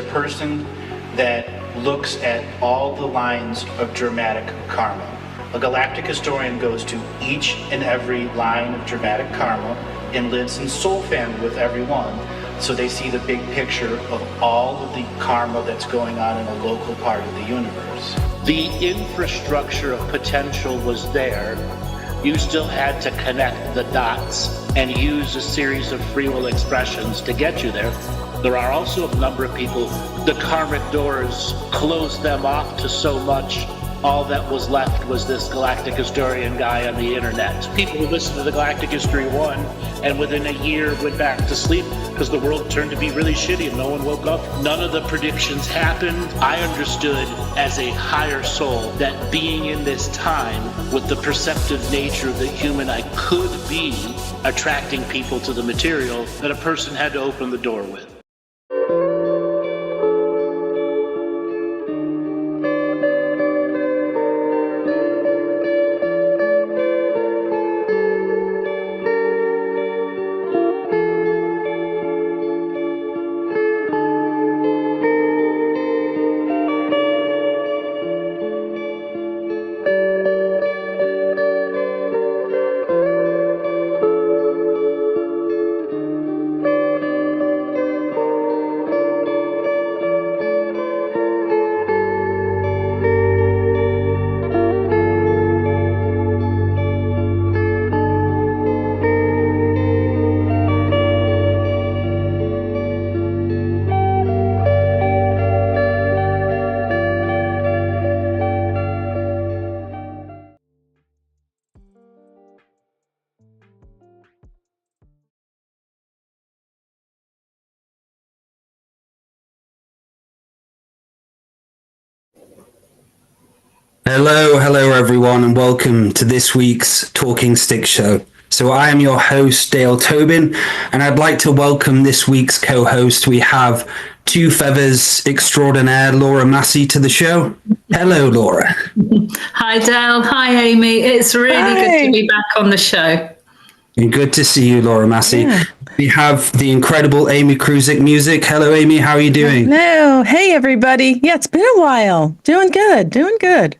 a person that looks at all the lines of dramatic karma. A galactic historian goes to each and every line of dramatic karma and lives in soul family with everyone, so they see the big picture of all of the karma that's going on in a local part of the universe. The infrastructure of potential was there. You still had to connect the dots and use a series of free will expressions to get you there. There are also a number of people, the karmic doors closed them off to so much, all that was left was this Galactic Historian guy on the internet. People who listened to the Galactic History 1 and within a year went back to sleep because the world turned to be really shitty and no one woke up. None of the predictions happened. I understood as a higher soul that being in this time with the perceptive nature of the human I could be, attracting people to the material that a person had to open the door with. Hello everyone, and welcome to this week's Talking Stick Show. So I am your host, Dale Tobin, and I'd like to welcome this week's co-host. We have Two Feathers extraordinaire, Laura Massey, to the show. Hello, Laura. Hi, Dale. Hi, Amy. It's really good to be back on the show. And good to see you, Laura Massey. Yeah. We have the incredible Amy Kruzic music. Hello, Amy. How are you doing? Hello. Hey, everybody. Yeah, it's been a while. Doing good. Good.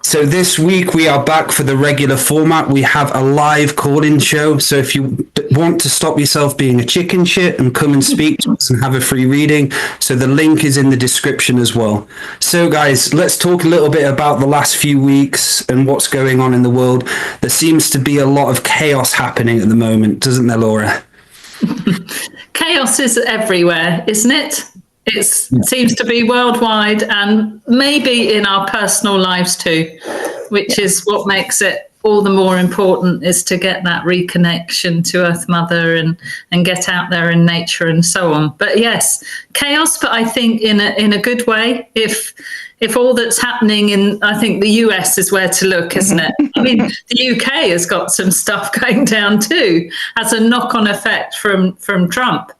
So this week we are back for the regular format. We have a live call-in show. So if you want to stop yourself being a chicken shit and come and speak to us and have a free reading, so the link is in the description as well. So guys, let's talk a little bit about the last few weeks and what's going on in the world. There seems to be a lot of chaos happening at the moment, doesn't there, Laura? Chaos is everywhere, isn't it? It seems to be worldwide and maybe in our personal lives too, which is what makes it all the more important, is to get that reconnection to Earth Mother and get out there in nature and so on. But yes, chaos, but I think in a good way. If all that's happening in, I think the US is where to look, isn't it? I mean, the UK has got some stuff going down too, as a knock-on effect from Trump.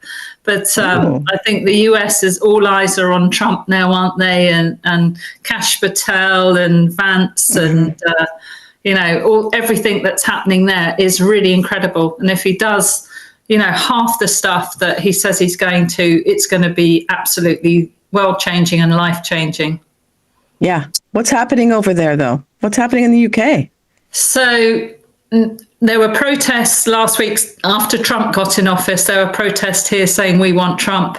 But I think the US is, all eyes are on Trump now, aren't they? And Kash Patel and Vance and, everything that's happening there is really incredible. And if he does, half the stuff that he says he's going to, it's going to be absolutely world-changing and life-changing. Yeah. What's happening over there, though? What's happening in the UK? So there were protests last week after Trump got in office. There were protests here saying we want Trump.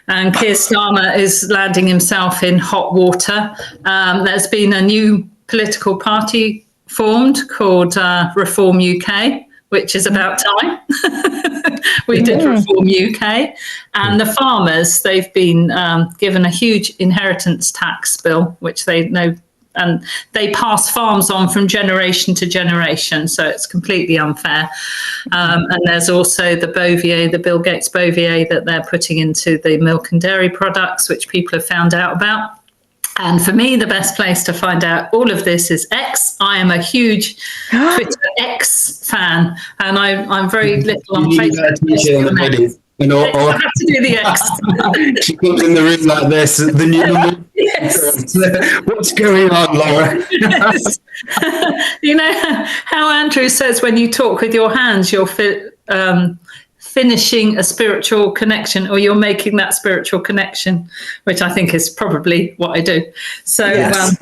And Keir Starmer is landing himself in hot water. There's been a new political party formed called Reform UK, which is about time. We did Reform UK. And the farmers, they've been given a huge inheritance tax bill, which they know, and they pass farms on from generation to generation, so it's completely unfair. And there's also the Bovier, the Bill Gates Bovier that they're putting into the milk and dairy products, which people have found out about. And for me, the best place to find out all of this is X. I am a huge Twitter X fan, and I'm very little on Facebook. I have to do the X. She comes in the room like this. The new yes. What's going on, Laura? Yes. You know how Andrew says when you talk with your hands, you're finishing a spiritual connection, or you're making that spiritual connection, which I think is probably what I do. So Yes.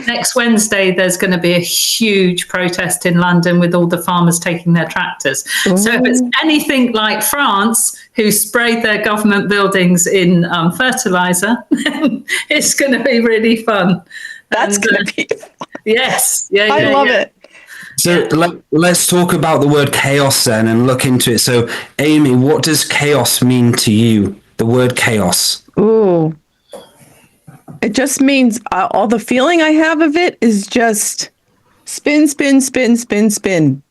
next Wednesday there's going to be a huge protest in London with all the farmers taking their tractors. So if it's anything like France, who sprayed their government buildings in fertilizer, it's going to be really fun. That's going to be yes. I love it. So let's talk about the word chaos then and look into it. So, Amy, what does chaos mean to you? The word chaos. Ooh. It just means all the feeling I have of it is just spin, spin, spin, spin, spin.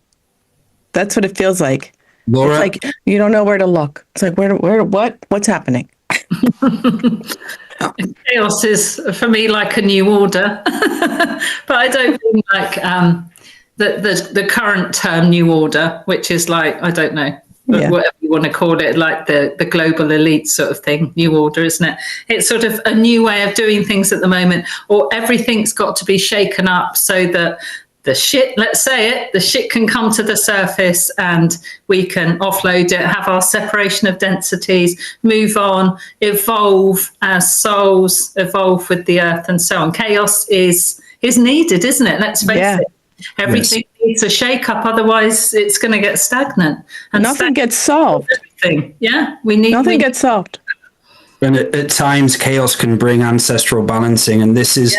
That's what it feels like. Laura? It's like you don't know where to look. It's like what's happening? Chaos is for me like a new order, but I don't mean like the current term new order, which is like, I don't know, whatever you want to call it, like the global elite sort of thing, new order, isn't it? It's sort of a new way of doing things at the moment, or everything's got to be shaken up so that the shit, let's say it, the shit can come to the surface and we can offload it, have our separation of densities, move on, evolve as souls, evolve with the earth and so on. Chaos is needed, isn't it? Let's face it. Everything needs a shake up, otherwise it's going to get stagnant. And nothing gets solved. Everything. Yeah, nothing gets solved. And at times, chaos can bring ancestral balancing, and this is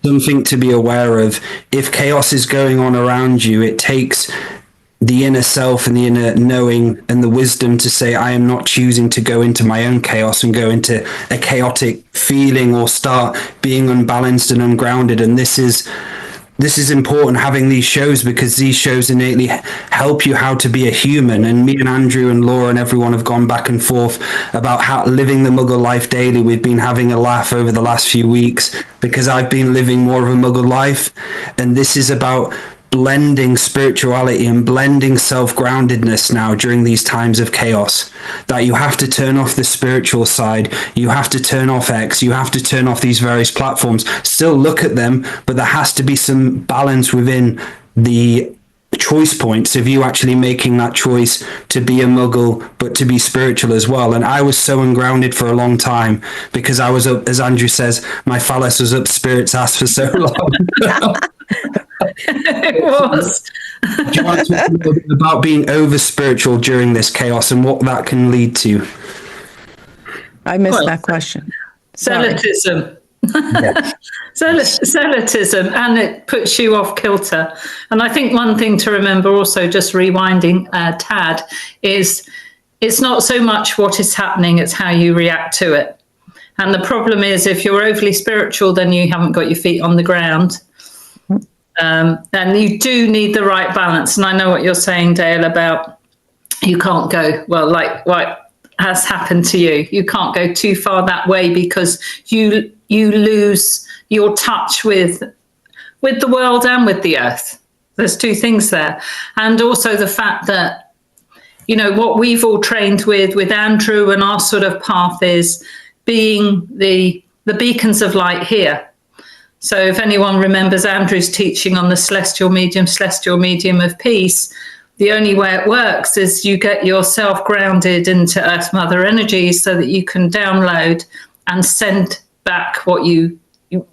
something to be aware of. If chaos is going on around you, it takes the inner self and the inner knowing and the wisdom to say, I am not choosing to go into my own chaos and go into a chaotic feeling or start being unbalanced and ungrounded. And this is important, having these shows, because these shows innately help you how to be a human. And me and Andrew and Laura and everyone have gone back and forth about how living the Muggle life daily. We've been having a laugh over the last few weeks because I've been living more of a Muggle life. And this is about blending spirituality and blending self-groundedness now during these times of chaos, that you have to turn off the spiritual side, you have to turn off X, you have to turn off these various platforms, still look at them, but there has to be some balance within the choice points of you actually making that choice to be a Muggle but to be spiritual as well. And I was so ungrounded for a long time because I was up, as Andrew says, my phallus was up spirit's ass for so long. It was. Do you want to talk a little bit about being over spiritual during this chaos and what that can lead to? I missed that question. Zealotism. Zealotism, and it puts you off kilter. And I think one thing to remember also, just rewinding a tad, is it's not so much what is happening, it's how you react to it. And the problem is, if you're overly spiritual, then you haven't got your feet on the ground. And you do need the right balance. And I know what you're saying, Dale, about you can't go, well, like what has happened to you. You can't go too far that way because you lose your touch with the world and with the earth. There's two things there. And also the fact that, you know, what we've all trained with Andrew and our sort of path is being the beacons of light here. So if anyone remembers Andrew's teaching on the celestial medium of peace, the only way it works is you get yourself grounded into Earth Mother energy so that you can download and send back what you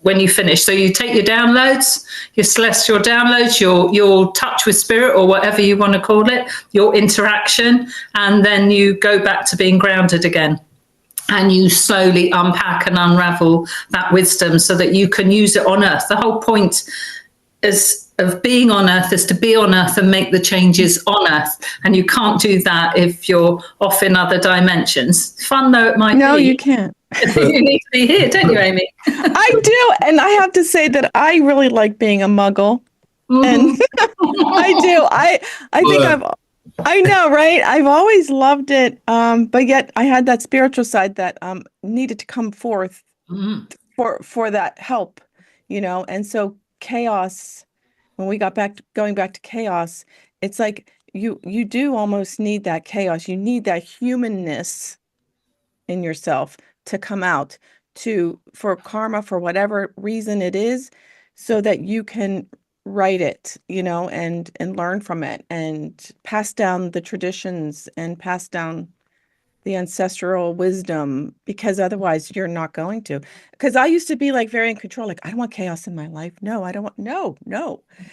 when you finish. So you take your downloads, your celestial downloads, your touch with spirit, or whatever you want to call it, your interaction, and then you go back to being grounded again. And you slowly unpack and unravel that wisdom so that you can use it on Earth. The whole point of being on Earth is to be on Earth and make the changes on Earth. And you can't do that if you're off in other dimensions. Fun though it might be. No, you can't. You need to be here, don't you, Amy? I do. And I have to say that I really like being a Muggle. Mm-hmm. And I do. I think I know, right? I've always loved it. But yet I had that spiritual side that needed to come forth for that help, you know? And so chaos, when we got going back to chaos, it's like you do almost need that chaos. You need that humanness in yourself to come out for karma, for whatever reason it is, so that you can write it, and learn from it and pass down the traditions and pass down the ancestral wisdom, because otherwise you're not going to. Because I used to be like very in control, like I don't want chaos in my life. No, I don't want, no.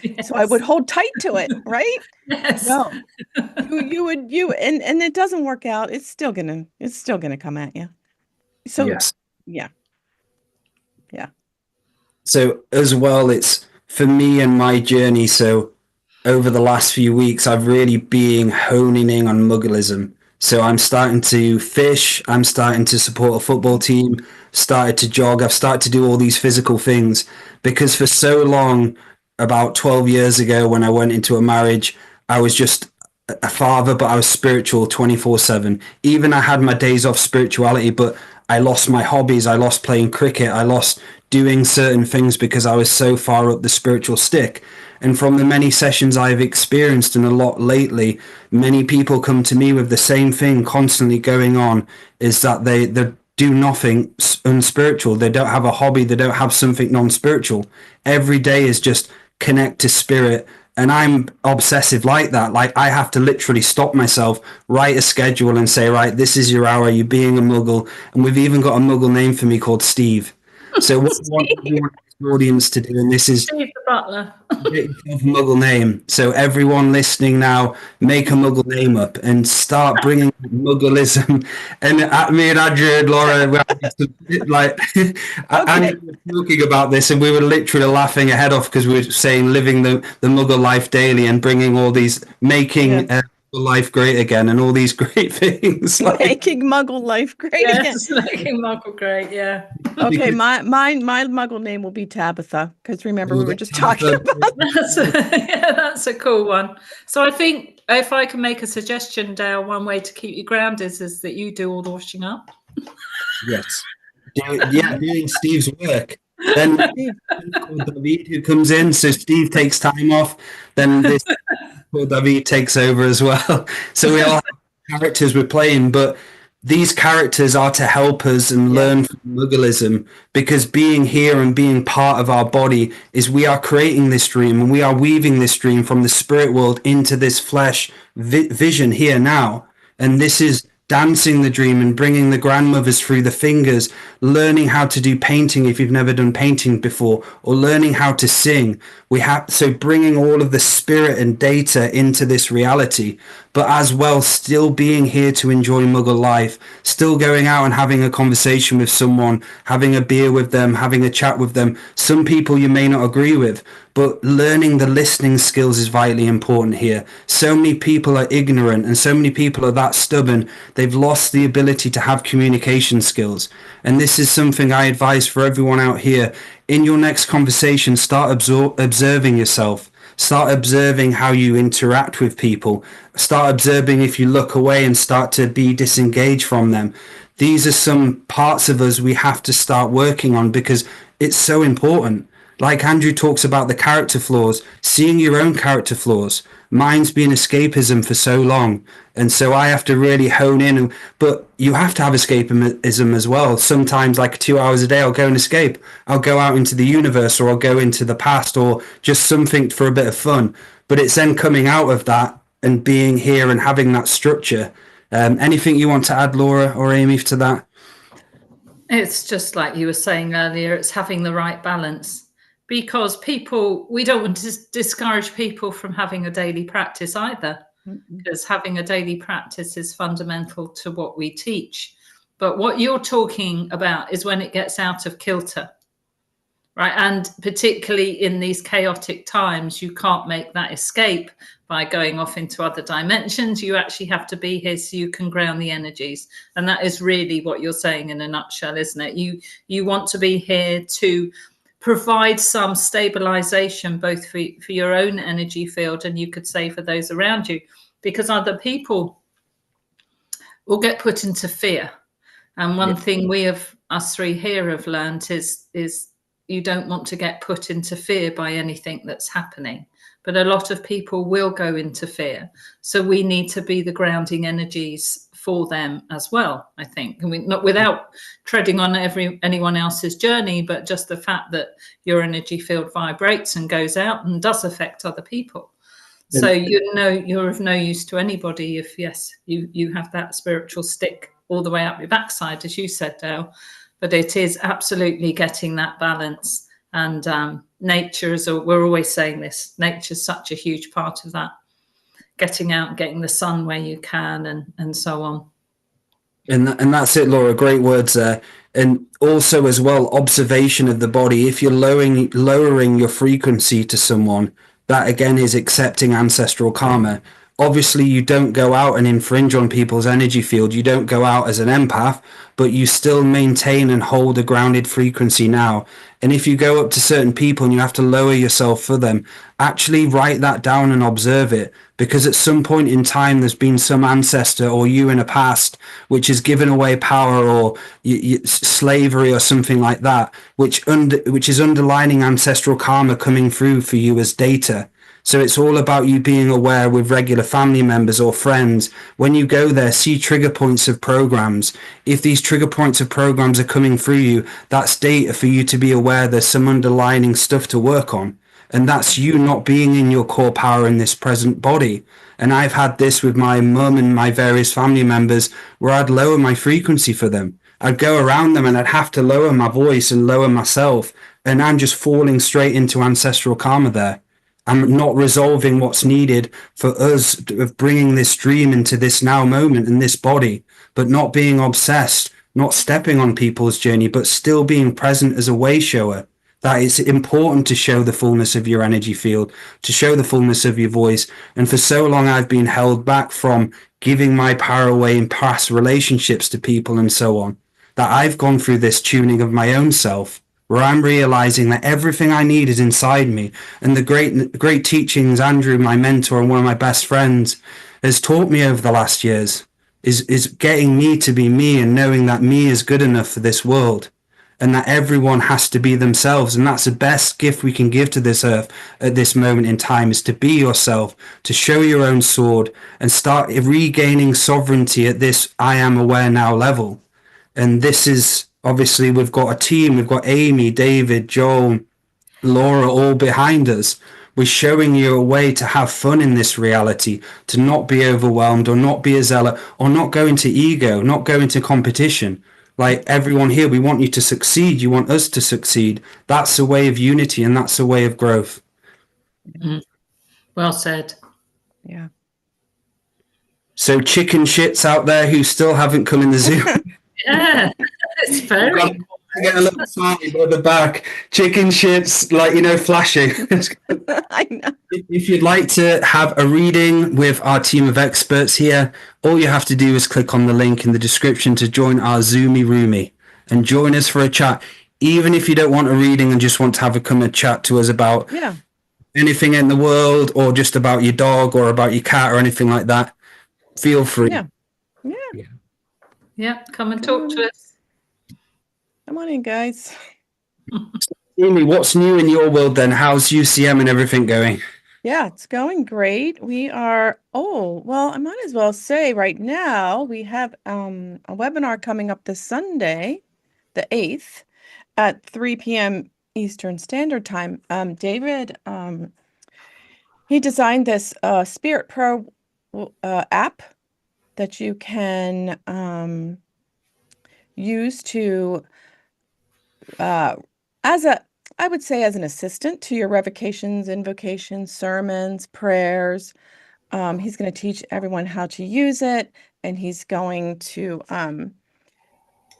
Yes. So I would hold tight to it, right? Yes. No. And it doesn't work out. It's still gonna come at you. So Yes. yeah. So as well, it's for me and my journey. So over the last few weeks, I've really been honing in on muggleism. So I'm starting to fish. I'm starting to support a football team. Started to jog. I've started to do all these physical things because for so long, about 12 years ago, when I went into a marriage, I was just a father, but I was spiritual 24/7. Even I had my days off spirituality, but I lost my hobbies. I lost playing cricket. I lost doing certain things because I was so far up the spiritual stick. And from the many sessions I've experienced and a lot lately, many people come to me with the same thing constantly going on, is that they do nothing unspiritual. They don't have a hobby. They don't have something non-spiritual. Every day is just connect to spirit. And I'm obsessive like that. Like I have to literally stop myself, write a schedule and say, right, this is your hour. You're being a muggle. And we've even got a muggle name for me called Steve. So what we want the audience to do, and this is Steve the Butler. get yourself a muggle name. So everyone listening now, make a muggle name up and start bringing muggleism. And me and Andrew and Laura, like, Andrew was talking about this, and we were literally laughing our head off because we were saying living the muggle life daily and bringing all these, making life great again and all these great things. Like, making muggle life great again. Making muggle great, yeah. Okay, my muggle name will be Tabitha, because remember we were just talking about that. That's a cool one. So I think if I can make a suggestion, Dale, one way to keep you grounded is that you do all the washing up. Yes. Doing Steve's work. Then David who comes in, so Steve takes time off, then this David takes over as well. So we all have characters we're playing, but these characters are to help us and learn from muggleism, because being here and being part of our body is we are creating this dream and we are weaving this dream from the spirit world into this flesh vision here now. And this is dancing the dream and bringing the grandmothers through the fingers, learning how to do painting if you've never done painting before, or learning how to sing. So bringing all of the spirit and data into this reality, but as well still being here to enjoy muggle life, still going out and having a conversation with someone, having a beer with them, having a chat with them. Some people you may not agree with, but learning the listening skills is vitally important here. So many people are ignorant and so many people are that stubborn. They've lost the ability to have communication skills. And this is something I advise for everyone out here. In your next conversation, start observing yourself. Start observing how you interact with people. Start observing if you look away and start to be disengaged from them. These are some parts of us we have to start working on because it's so important. Like Andrew talks about the character flaws, seeing your own character flaws. Mine's been escapism for so long. And so I have to really hone in. But you have to have escapism as well. Sometimes, like 2 hours a day, I'll go and escape. I'll go out into the universe, or I'll go into the past, or just something for a bit of fun. But it's then coming out of that and being here and having that structure. Anything you want to add, Laura or Amy, to that? It's just like you were saying earlier, it's having the right balance. Because we don't want to discourage people from having a daily practice either, because having a daily practice is fundamental to what we teach. But what you're talking about is when it gets out of kilter, right? And particularly in these chaotic times, you can't make that escape by going off into other dimensions. You actually have to be here so you can ground the energies. And that is really what you're saying in a nutshell, isn't it? You want to be here to provide some stabilization, both for your own energy field and you could say for those around you, because other people will get put into fear. And one thing us three here have learned is you don't want to get put into fear by anything that's happening. But a lot of people will go into fear. So we need to be the grounding energies for them as well, I think. I mean, not without treading on anyone else's journey, but just the fact that your energy field vibrates and goes out and does affect other people. So you're of no use to anybody if, yes, you have that spiritual stick all the way up your backside, as you said, Dale. But it is absolutely getting that balance. And nature is, we're always saying this, nature's such a huge part of that. Getting out, getting the sun where you can, and so on. And that's it, Laura. Great words there. And also as well, observation of the body. If you're lowering your frequency to someone, that again is accepting ancestral karma. Obviously, you don't go out and infringe on people's energy field. You don't go out as an empath, but you still maintain and hold a grounded frequency now. And if you go up to certain people and you have to lower yourself for them, actually write that down and observe it. Because at some point in time, there's been some ancestor or you in a past which has given away power or slavery or something like that, which is underlining ancestral karma coming through for you as data. So it's all about you being aware with regular family members or friends. When you go there, see trigger points of programs. If these trigger points of programs are coming through you, that's data for you to be aware there's some underlying stuff to work on. And that's you not being in your core power in this present body. And I've had this with my mum and my various family members where I'd lower my frequency for them. I'd go around them and I'd have to lower my voice and lower myself. And I'm just falling straight into ancestral karma there. I'm not resolving what's needed for us of bringing this dream into this now moment in this body, but not being obsessed, not stepping on people's journey, but still being present as a way shower. That it's important to show the fullness of your energy field, to show the fullness of your voice. And for so long, I've been held back from giving my power away in past relationships to people and so on, that I've gone through this tuning of my own self, where I'm realizing that everything I need is inside me. And the great teachings Andrew, my mentor and one of my best friends, has taught me over the last years is getting me to be me and knowing that me is good enough for this world and that everyone has to be themselves. And that's the best gift we can give to this earth at this moment in time, is to be yourself, to show your own sword and start regaining sovereignty at this I am aware now level. And this is, obviously, we've got a team. We've got Amy, David, Joel, Laura, all behind us. We're showing you a way to have fun in this reality, to not be overwhelmed or not be a zealot or not go into ego, not go into competition. Like everyone here, we want you to succeed. You want us to succeed. That's a way of unity and that's a way of growth. Mm-hmm. Well said. Yeah. So chicken shits out there who still haven't come in the Zoom. Yeah, it's very. I get a little sign by the back. Chicken shits, like, flashing. I know. If you'd like to have a reading with our team of experts here, all you have to do is click on the link in the description to join our Zoomy Roomy and join us for a chat. Even if you don't want a reading and just want to have a chat to us about anything in the world or just about your dog or about your cat or anything like that, feel free. Yeah, come and talk to us. Come on in, guys. Amy, what's new in your world then? How's UCM and everything going? Yeah, it's going great. We are, I might as well say right now we have a webinar coming up this Sunday, the 8th, at 3 p.m. Eastern Standard Time. David, he designed this Spirit Pro app that you can use to as an assistant to your revocations, invocations, sermons, prayers. He's going to teach everyone how to use it, and he's going to and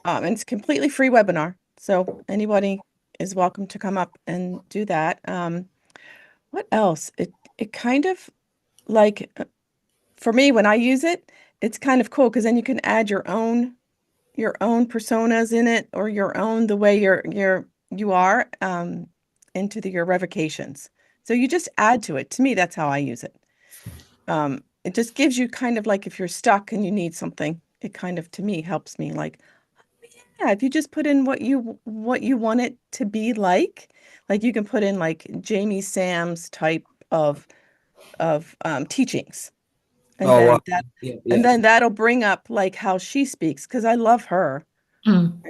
it's a completely free webinar, so anybody is welcome to come up and do that. What else? It kind of like, for me, when I use it, it's kind of cool because then you can add your own personas in it, or the way you are into your revocations. So you just add to it. To me, that's how I use it. It just gives you kind of like, if you're stuck and you need something, it kind of, to me, helps me like, if you just put in what you want it to be like you can put in like Jamie Sam's type of teachings. And Oh, then wow. that, Yeah, and yeah. then that'll bring up like how she speaks, because I love her and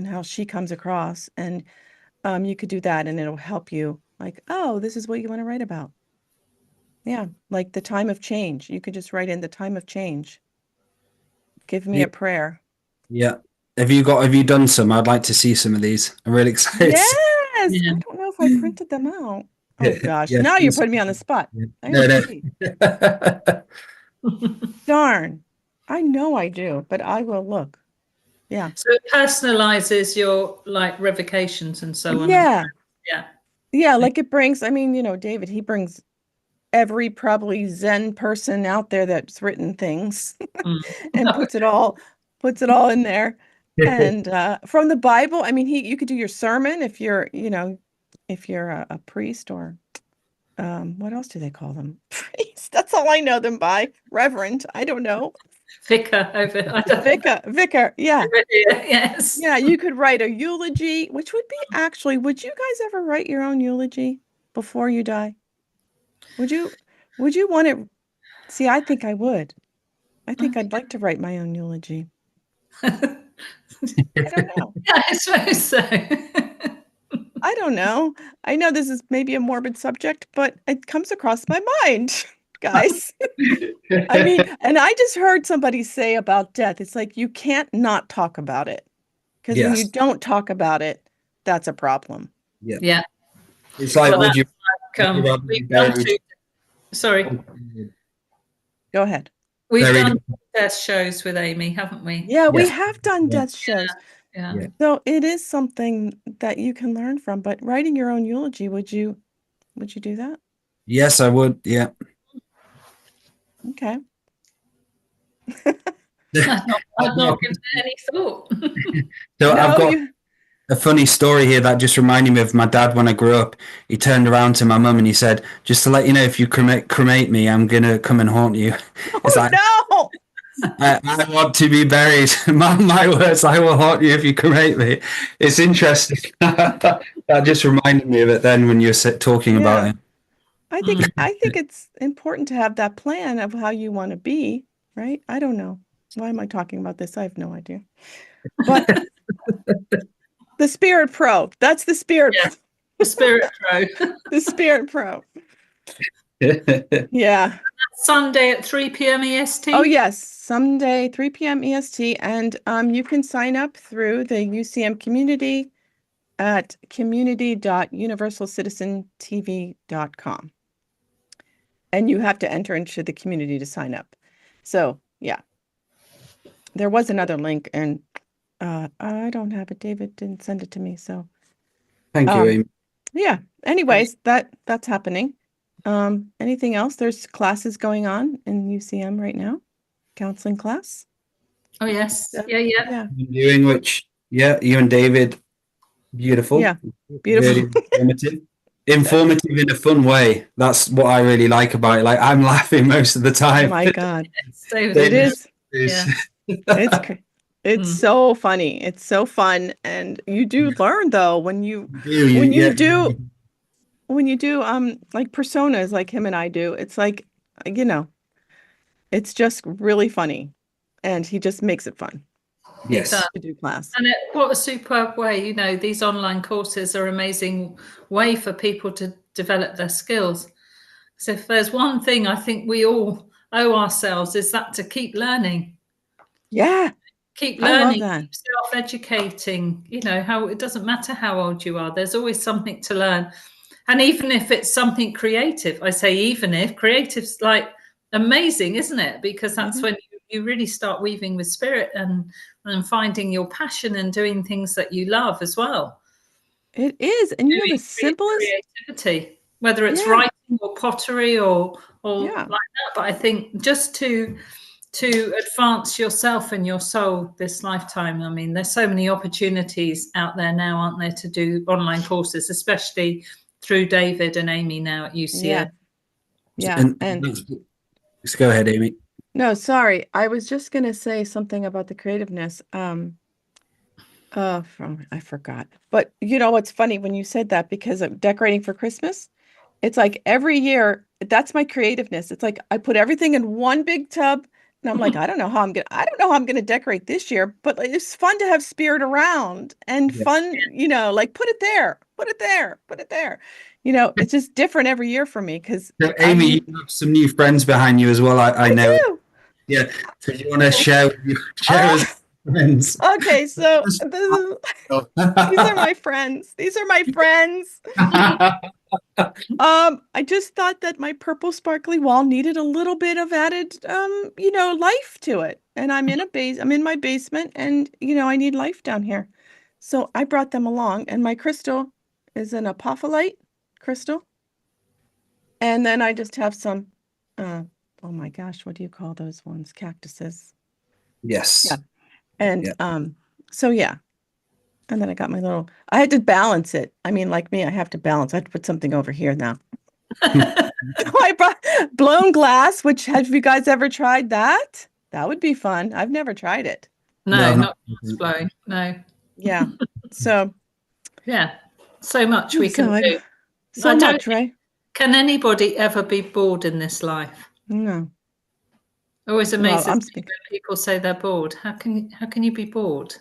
how she comes across. And you could do that, and it'll help you. Like, oh, this is what you want to write about. Yeah, like the time of change. You could just write in the time of change. Give me a prayer. Yeah. Have you done some? I'd like to see some of these. I'm really excited. Yes, Yeah. I don't know if I printed them out. Oh gosh, Yeah, now do you're some. putting me on the spot. I No, gotta no. see. Darn, I know I do, but I will look. Yeah, So it personalizes your like revocations and so on. yeah, Yeah. yeah. Like it brings. I mean, David. He brings every probably Zen person out there that's written things Mm. and puts it all in there. And from the Bible, I mean, you could do your sermon if you're, if you're a priest, or what else do they call them? Priest. That's all I know them by. Reverend. I don't know. Vicar over. I don't know. Vicar. Yeah. Over here. Yes. Yeah. You could write a eulogy, which would be actually, would you guys ever write your own eulogy before you die? Would you want it? See, I think I would. I think I'd like to write my own eulogy. I don't know. Yeah, I suppose so. I don't know. I know this is maybe a morbid subject, but it comes across my mind, guys. I mean, and I just heard somebody say about death, it's like you can't not talk about it. Because when you Yes. don't talk about it, that's a problem. Yeah. Yeah. It's like, Well, would you rather be we've done buried? sorry. Go ahead. We've Buried. done death shows with Amy, haven't we? Yeah, we Yes. have done Yeah. death shows. Yeah. Yeah. So it is something that you can learn from, but writing your own eulogy, would you do that? Yes, I would. Yeah. Okay. I've not given it any thought. So I've No, got a funny story here that just reminded me of my dad when I grew up. He turned around to my mum and he said, "Just to let you know, if you cremate me, I'm gonna come and haunt you." It's like, no. I want to be buried. My words, I will haunt you if you cremate me. It's interesting. That just reminded me of it then when you were talking about it. I think it's important to have that plan of how you want to be, right? I don't know. Why am I talking about this? I have no idea. But the Spirit Pro, that's the Spirit. Yeah. The Spirit Pro. The Spirit Pro. Yeah. Sunday at 3 p.m. EST. Oh yes, Sunday 3 p.m. EST, and you can sign up through the UCM community at community.universalcitizentv.com. And you have to enter into the community to sign up. So yeah, there was another link, and I don't have it. David didn't send it to me, so Thank you, Amy. yeah. Anyways, that's happening. Anything else? There's classes going on in UCM right now. Counseling class. Oh yes. Yeah. Doing which, yeah, you and David, beautiful. Yeah, beautiful. Really informative in a fun way. That's what I really like about it. Like, I'm laughing most of the time. Oh my God. David, It is. It's- It's so funny. It's so fun, and you do learn though when you yeah. do like personas like him and I do. It's like, it's just really funny, and he just makes it fun Yes. to do class. And what a superb way, these online courses are an amazing way for people to develop their skills. So if there's one thing I think we all owe ourselves, is that to keep learning. Yeah. Keep I love learning, that. keep self-educating. How it doesn't matter how old you are, there's always something to learn. And even if it's something creative, I say even if creative's like amazing, isn't it? Because that's when you really start weaving with spirit and finding your passion and doing things that you love as well. It is. And the simplest creativity, whether it's writing or pottery or like that. But I think just to advance yourself and your soul this lifetime. I mean, there's so many opportunities out there now, aren't there, to do online courses, especially through David and Amy now at UCM. Yeah. And let's go ahead, Amy. No, sorry. I was just going to say something about the creativeness. I forgot. But it's funny when you said that, because of decorating for Christmas, it's like every year that's my creativeness. It's like I put everything in one big tub, and I'm like, I don't know how I'm gonna decorate this year, but like, it's fun to have spirit around and Yeah. fun, like put it there, put it there, put it there. It's just different every year for me because So, Amy, you have some new friends behind you as well. I know. do. Yeah. So you want to share Oh, as friends? okay, so these are my friends. These are my friends. I just thought that my purple sparkly wall needed a little bit of added, life to it. And I'm in my basement, and I need life down here. So I brought them along, and my crystal is an apophyllite crystal. And then I just have some, oh my gosh, what do you call those ones? Cactuses. Yes. Yeah. And Yeah. so yeah. And then I had to balance it. I mean, like me, I have to balance. I have to put something over here now. I brought blown glass, have you guys ever tried that? That would be fun. I've never tried it. No, No, not blowing. No. Yeah. So Yeah. So much we can do. So much, right? Can anybody ever be bored in this life? No. Always amazing I'm when people say they're bored. How can you be bored?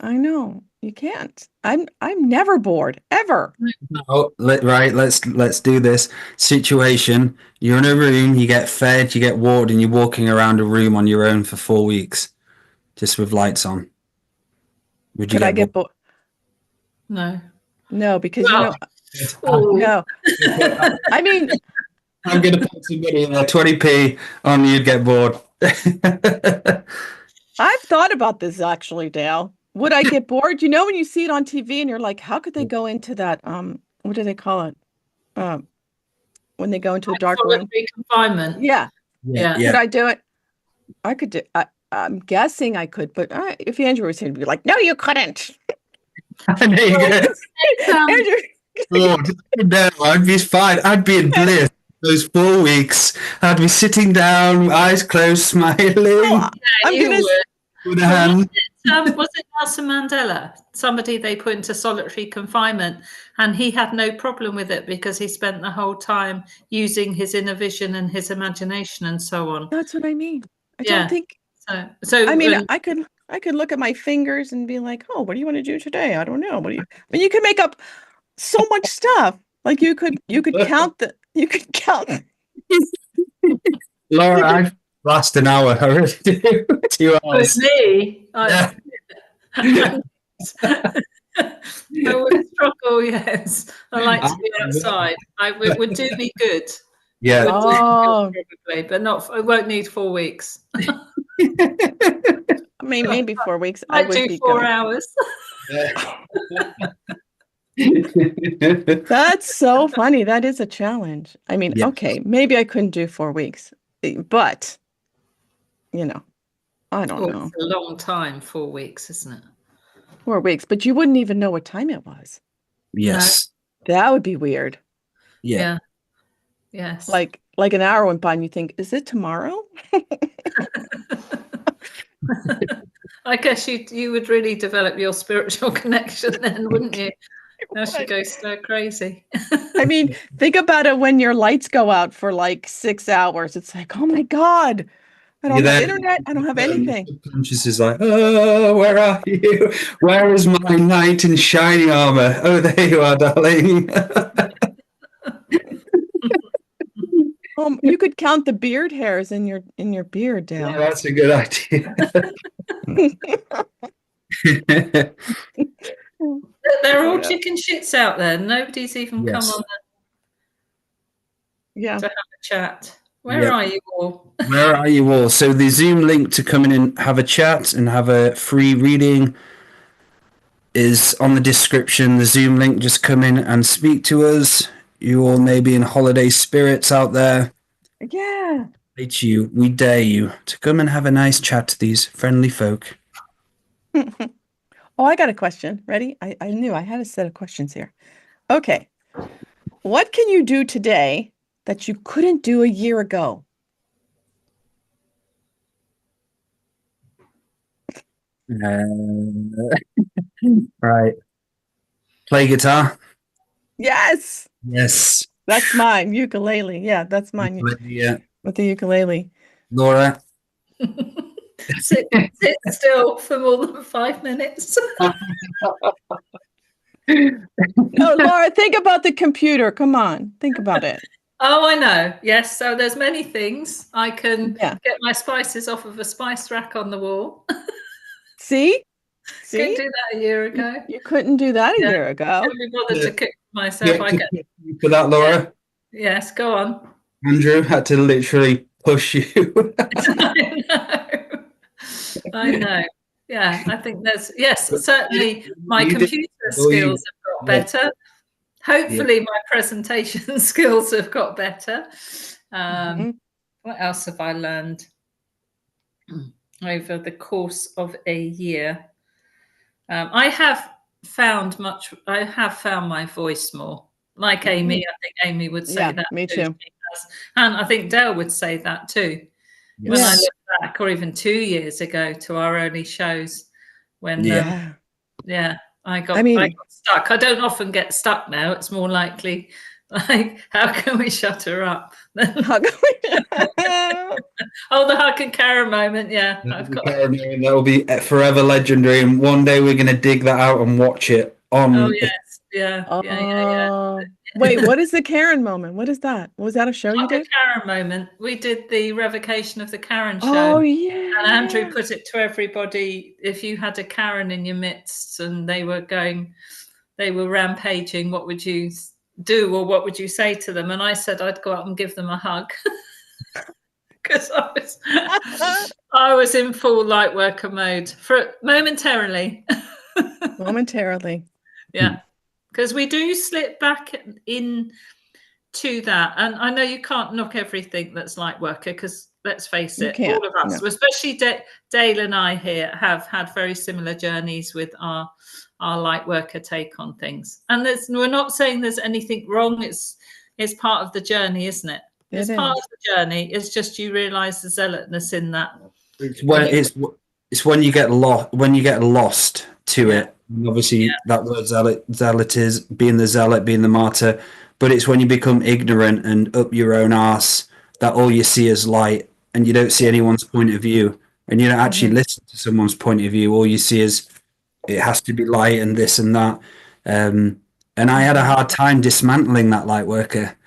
I know. You can't. I'm never bored, ever. No, right. Let's do this situation. You're in a room. You get fed. You get watered, and you're walking around a room on your own for 4 weeks, just with lights on. Would you Could I get bored? No. No, because Well, no. I mean, I'm gonna put somebody in there 20p on you'd get bored. I've thought about this actually, Dale. Would I get bored? When you see it on TV and you're like, how could they go into that? What do they call it? When they go into a dark room. Confinement. Yeah. Yeah. Could I do it? I could do. I'm guessing I could, but if Andrew was here, he'd be like, no, you couldn't. There you go. Andrew. Bored. No, I'd be fine. I'd be in bliss. Those 4 weeks, I'd be sitting down, eyes closed, smiling. Oh, I'm gonna. With a hand. Was it Nelson Mandela? Somebody they put into solitary confinement, and he had no problem with it because he spent the whole time using his inner vision and his imagination and so on. That's what I mean. I don't think. So I mean, I could look at my fingers and be like, oh, what do you want to do today? I don't know. I mean, you could make up so much stuff. Like you could count. Laura, I've lost an hour already. 2 hours. With me, I would struggle. Yes, I like to be outside. It would do me good. Yeah. Probably, but not. I won't need 4 weeks. I mean, maybe 4 weeks. I would do be 4 hours. That's so funny. That is a challenge. I mean, okay, maybe I couldn't do 4 weeks, but I don't know. It's a long time, 4 weeks, isn't it? 4 weeks, but you wouldn't even know what time it was. Yes. No. That would be weird. Yeah. Yes. Like an hour went by and you think, is it tomorrow? I guess you would really develop your spiritual connection then, wouldn't you? Now she goes stir crazy. I mean, think about it when your lights go out for like 6 hours. It's like, oh my God, I don't have internet. I don't have anything. Conscious is like, oh, where are you? Where is my knight in shining armor? Oh, there you are, darling. You could count the beard hairs in your beard, Dale. Yeah, that's a good idea. They're all chicken shits out there. Nobody's even come on to have a chat. Where are you all? Where are you all? So the Zoom link to come in and have a chat and have a free reading is on the description. The Zoom link, just come in and speak to us. You all may be in holiday spirits out there. Yeah. We dare you to come and have a nice chat to these friendly folk. Oh, I got a question. Ready? I knew I had a set of questions here. Okay. What can you do today that you couldn't do a year ago? Right. Play guitar. Yes. Yes. That's mine. Ukulele. Yeah, that's mine. Yeah. With the ukulele. Laura? Sit still for more than 5 minutes. No, Laura, think about the computer. Come on, think about it. Oh, I know. Yes. So there's many things. I can Yeah. get my spices off of a spice rack on the wall. See? Couldn't do that a year ago. You couldn't do that a Yeah. year ago. Couldn't be bothered to cook myself. I get. For that, Laura? Yes, go on. Andrew had to literally push you. I know. Yeah, I think yes, certainly my You did- computer skills have got better. Hopefully my presentation skills have got better. What else have I learned over the course of a year? I have found my voice more. Like Amy, I think Amy would say that. Me too. And I think Dale would say that too. Yes. When I look back, or even 2 years ago, to our early shows, when I got stuck. I don't often get stuck now. It's more likely like, how can we shut her up? How can we? Oh, the hug and Karen moment. Yeah, That will be forever legendary. And one day we're going to dig that out and watch it on. Oh yes, yeah. Wait, what is the Karen moment? What is that? Was that a show you did? The Karen moment. We did the revocation of the Karen show. Oh yeah. And Andrew put it to everybody: if you had a Karen in your midst and they were rampaging, what would you do, or what would you say to them? And I said I'd go out and give them a hug. Because I was in full light worker mode momentarily. Yeah, because we do slip back into that, and I know you can't knock everything that's light worker, because let's face it, all of us, especially Dale and I here, have had very similar journeys with our light worker take on things. And we're not saying there's anything wrong. It's part of the journey, isn't it? It's part of the journey. It's just you realise the zealotness in that. It's when you get lost to it. And obviously, that word zealot is being the zealot, being the martyr. But it's when you become ignorant and up your own arse that all you see is light, and you don't see anyone's point of view, and you don't actually listen to someone's point of view. All you see is it has to be light and this and that. And I had a hard time dismantling that light worker.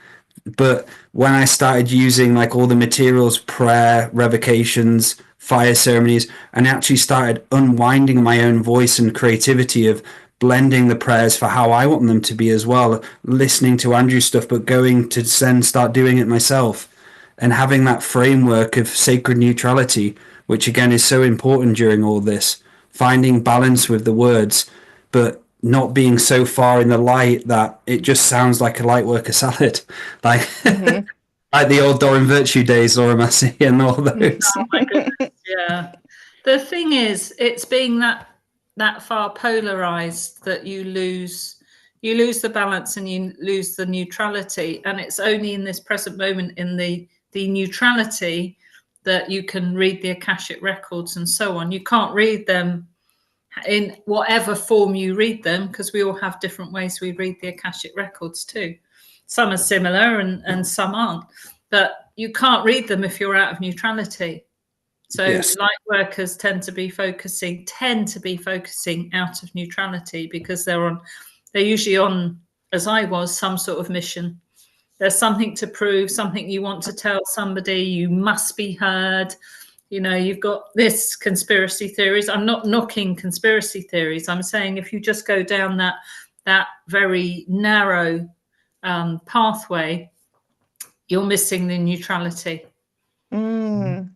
But when I started using like all the materials, prayer, revocations, fire ceremonies, and actually started unwinding my own voice and creativity of blending the prayers for how I want them to be as well, listening to Andrew's stuff, but going to then start doing it myself, and having that framework of sacred neutrality, which again is so important during all this, finding balance with the words, but not being so far in the light that it just sounds like a light worker salad, like like the old Doran Virtue days, Laura Massey and all those. Oh my goodness, yeah. The thing is, it's being that far polarized that you lose the balance and you lose the neutrality. And it's only in this present moment, in the neutrality, that you can read the Akashic records and so on. You can't read them in whatever form you read them, because we all have different ways we read the Akashic records too. Some are similar and some aren't, but you can't read them if you're out of neutrality. So light workers tend to be focusing out of neutrality, because they're usually on, as I was, some sort of mission. There's something to prove, something you want to tell somebody, you must be heard. You know, you've got this conspiracy theories. I'm not knocking conspiracy theories. I'm saying if you just go down that very narrow pathway, you're missing the neutrality. And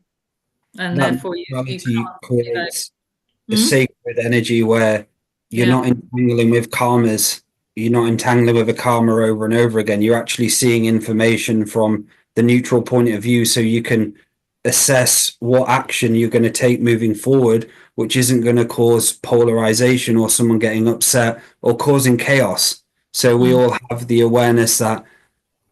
therefore you creates a sacred energy where you're not entangling with karmas. You're not entangling with a karma over and over again. You're actually seeing information from the neutral point of view, so you can assess what action you're going to take moving forward, which isn't going to cause polarization or someone getting upset or causing chaos. So we all have the awareness that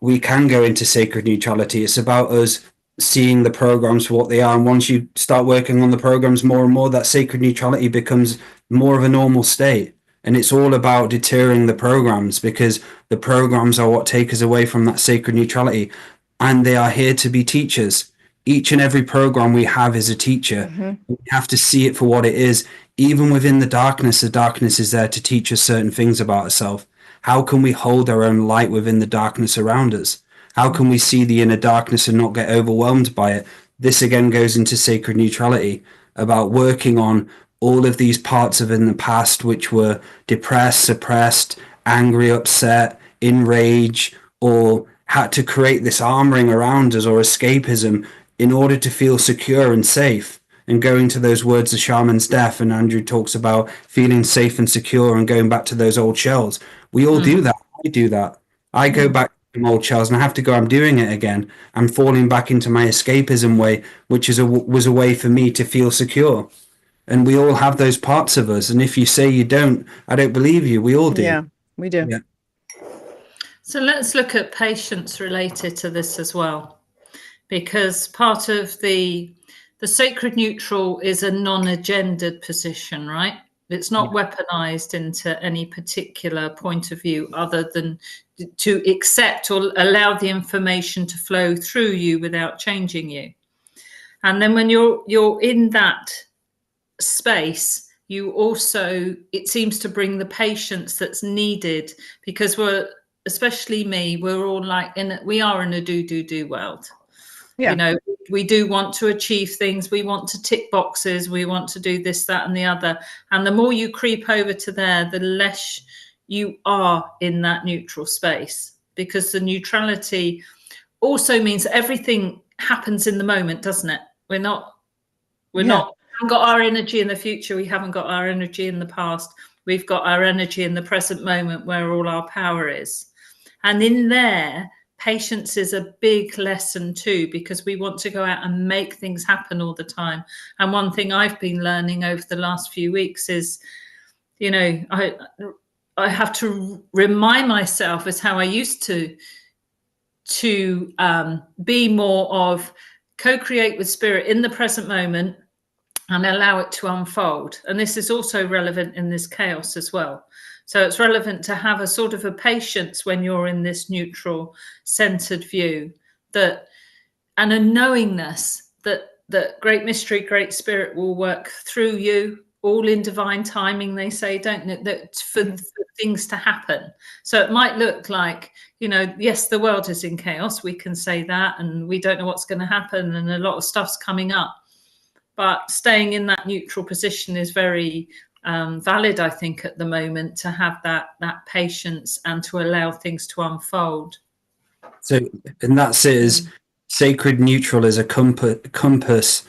we can go into sacred neutrality. It's about us seeing the programs for what they are. And once you start working on the programs more and more, that sacred neutrality becomes more of a normal state. And it's all about deterring the programs, because the programs are what take us away from that sacred neutrality. And they are here to be teachers. Each and every program we have is a teacher. We have to see it for what it is. Even within the darkness is there to teach us certain things about ourselves. How can we hold our own light within the darkness around us? How can we see the inner darkness and not get overwhelmed by it? This again goes into sacred neutrality, about working on all of these parts of in the past which were depressed, suppressed, angry, upset, in rage, or had to create this armoring around us or escapism in order to feel secure and safe. And going to those words, the shaman's death, and Andrew talks about feeling safe and secure and going back to those old shells. We all do that. I do that. I go back to old shells and I have to go, I'm doing it again. I'm falling back into my escapism way, which was a way for me to feel secure. And we all have those parts of us. And if you say you don't, I don't believe you. We all do. Yeah, we do. Yeah. So let's look at patience related to this as well, because part of the sacred neutral is a non-agendered position, right? It's not weaponized into any particular point of view other than to accept or allow the information to flow through you without changing you. And then when you're in that space, you also, it seems to bring the patience that's needed, because especially me, we're all like we are in a do world. You know, we do want to achieve things, we want to tick boxes, we want to do this, that and the other, and the more you creep over to there, the less you are in that neutral space, because the neutrality also means everything happens in the moment, doesn't it? We haven't got our energy in the future, we haven't got our energy in the past, we've got our energy in the present moment where all our power is. And in there, patience is a big lesson too, because we want to go out and make things happen all the time. And one thing I've been learning over the last few weeks is, you know, I have to remind myself as how I used to be more of co-create with spirit in the present moment and allow it to unfold. And this is also relevant in this chaos as well. So it's relevant to have a sort of a patience when you're in this neutral centered view, and a knowingness that great mystery, great spirit will work through you, all in divine timing, they say, don't they, that for things to happen. So it might look like, you know, yes, the world is in chaos, we can say that, and we don't know what's going to happen, and a lot of stuff's coming up. But staying in that neutral position is very valid, I think, at the moment, to have that patience and to allow things to unfold. So, and that's it, is sacred neutral is a compass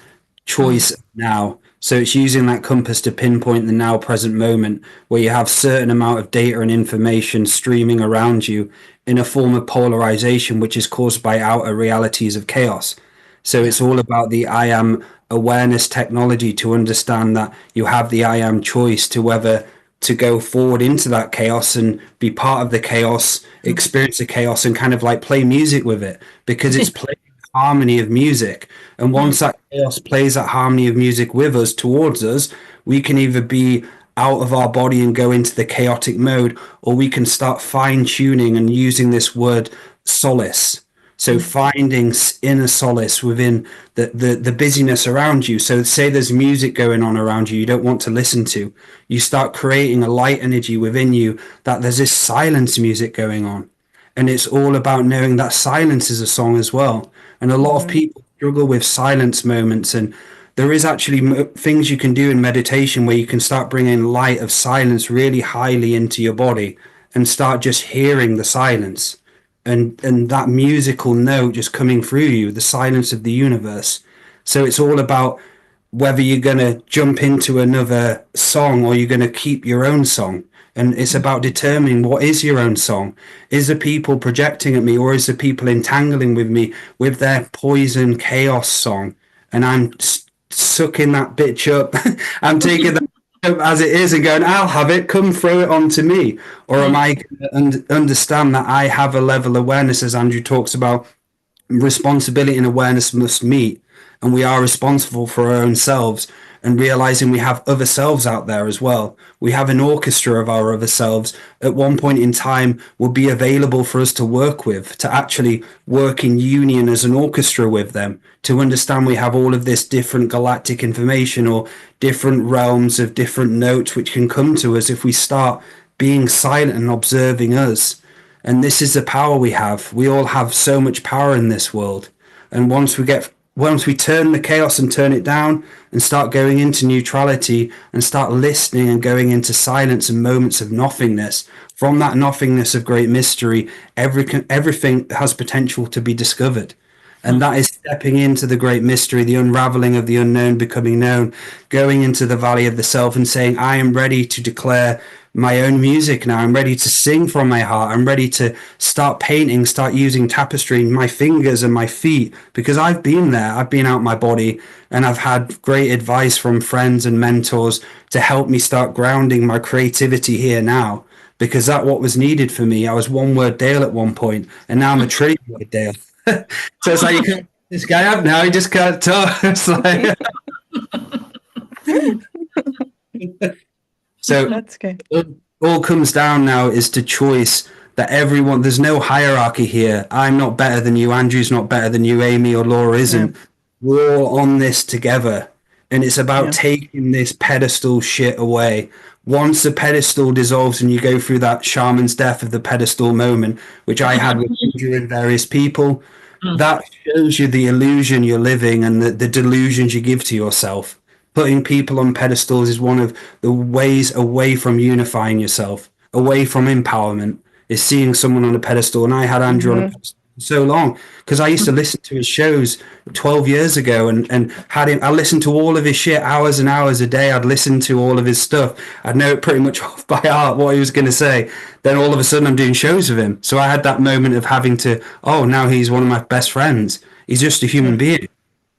choice now. So it's using that compass to pinpoint the now present moment, where you have certain amount of data and information streaming around you in a form of polarization, which is caused by outer realities of chaos. So it's all about the I am awareness technology to understand that you have the I am choice to whether to go forward into that chaos and be part of the chaos, experience the chaos, and kind of like play music with it, because it's playing harmony of music. And once that chaos plays that harmony of music with us, towards us, we can either be out of our body and go into the chaotic mode, or we can start fine-tuning and using this word solace. So finding inner solace within the busyness around you. So say there's music going on around you don't want to listen to. You start creating a light energy within you that there's this silence music going on. And it's all about knowing that silence is a song as well. And a lot of people struggle with silence moments. And there is actually things you can do in meditation where you can start bringing light of silence really highly into your body and start just hearing the silence. And that musical note just coming through you, the silence of the universe. So it's all about whether you're going to jump into another song or you're going to keep your own song. And it's about determining what is your own song. Is the people projecting at me, or is the people entangling with me with their poison chaos song? And I'm sucking that bitch up. I'm taking that as it is and going, I'll have it, come throw it on to me. Or am I going to understand that I have a level of awareness, as Andrew talks about, responsibility and awareness must meet, and we are responsible for our own selves. and realizing we have other selves out there as well. We have an orchestra of our other selves. At one point in time will be available for us to work with, to actually work in union as an orchestra with them, to understand we have all of this different galactic information or different realms of different notes which can come to us if we start being silent and observing us. And this is the power we have. We all have so much power in this world. And once we turn the chaos and turn it down and start going into neutrality and start listening and going into silence and moments of nothingness, from that nothingness of great mystery, everything has potential to be discovered. And that is stepping into the great mystery, the unraveling of the unknown becoming known, going into the valley of the self and saying, I am ready to declare my own music now. I'm ready to sing from my heart. I'm ready to start painting, start using tapestry, my fingers and my feet, because I've been there. I've been out my body, and I've had great advice from friends and mentors to help me start grounding my creativity here now, because that's what was needed for me. I was one word Dale at one point, and now I'm a trillion word Dale. So it's like, you can't this guy up now, he just can't talk. It's like so That's good. all comes down now is to choice, that everyone, there's no hierarchy here. I'm not better than you, Andrew's not better than you, Amy or Laura isn't. Yeah. We're all on this together, and it's about taking this pedestal shit away. Once the pedestal dissolves and you go through that shaman's death of the pedestal moment, which I had with Andrew and various people, that shows you the illusion you're living and the delusions you give to yourself. Putting people on pedestals is one of the ways away from unifying yourself, away from empowerment, is seeing someone on a pedestal. And I had Andrew on a pedestal for so long because I used to listen to his shows 12 years ago and had him. I listened to all of his shit hours and hours a day. I'd listen to all of his stuff. I'd know it pretty much off by heart what he was going to say. Then all of a sudden I'm doing shows with him. So I had that moment of having to, oh, now he's one of my best friends. He's just a human being.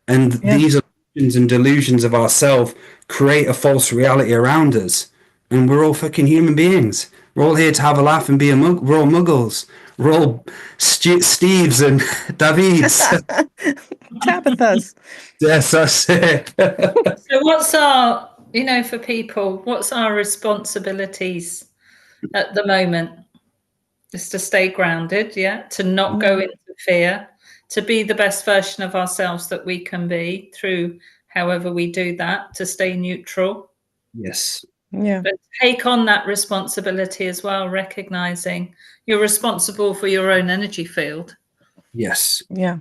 And these illusions and delusions of ourselves create a false reality around us. And we're all fucking human beings. We're all here to have a laugh and be we're all muggles. We're all Steves and Davids. Tabithas. Yes, that's it. So what's our, for people, what's our responsibilities at the moment? Is to stay grounded, to not go into fear, to be the best version of ourselves that we can be through however we do that, to stay neutral. Yes. Yeah. But take on that responsibility as well, recognizing you're responsible for your own energy field. Yes. Yeah.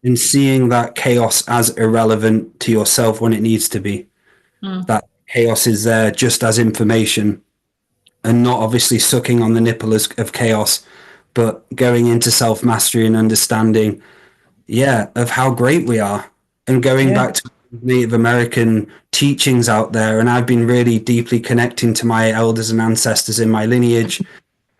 And seeing that chaos as irrelevant to yourself when it needs to be. That chaos is there just as information, and not obviously sucking on the nipple of chaos, but going into self-mastery and understanding, of how great we are. And going back to Native American teachings out there, and I've been really deeply connecting to my elders and ancestors in my lineage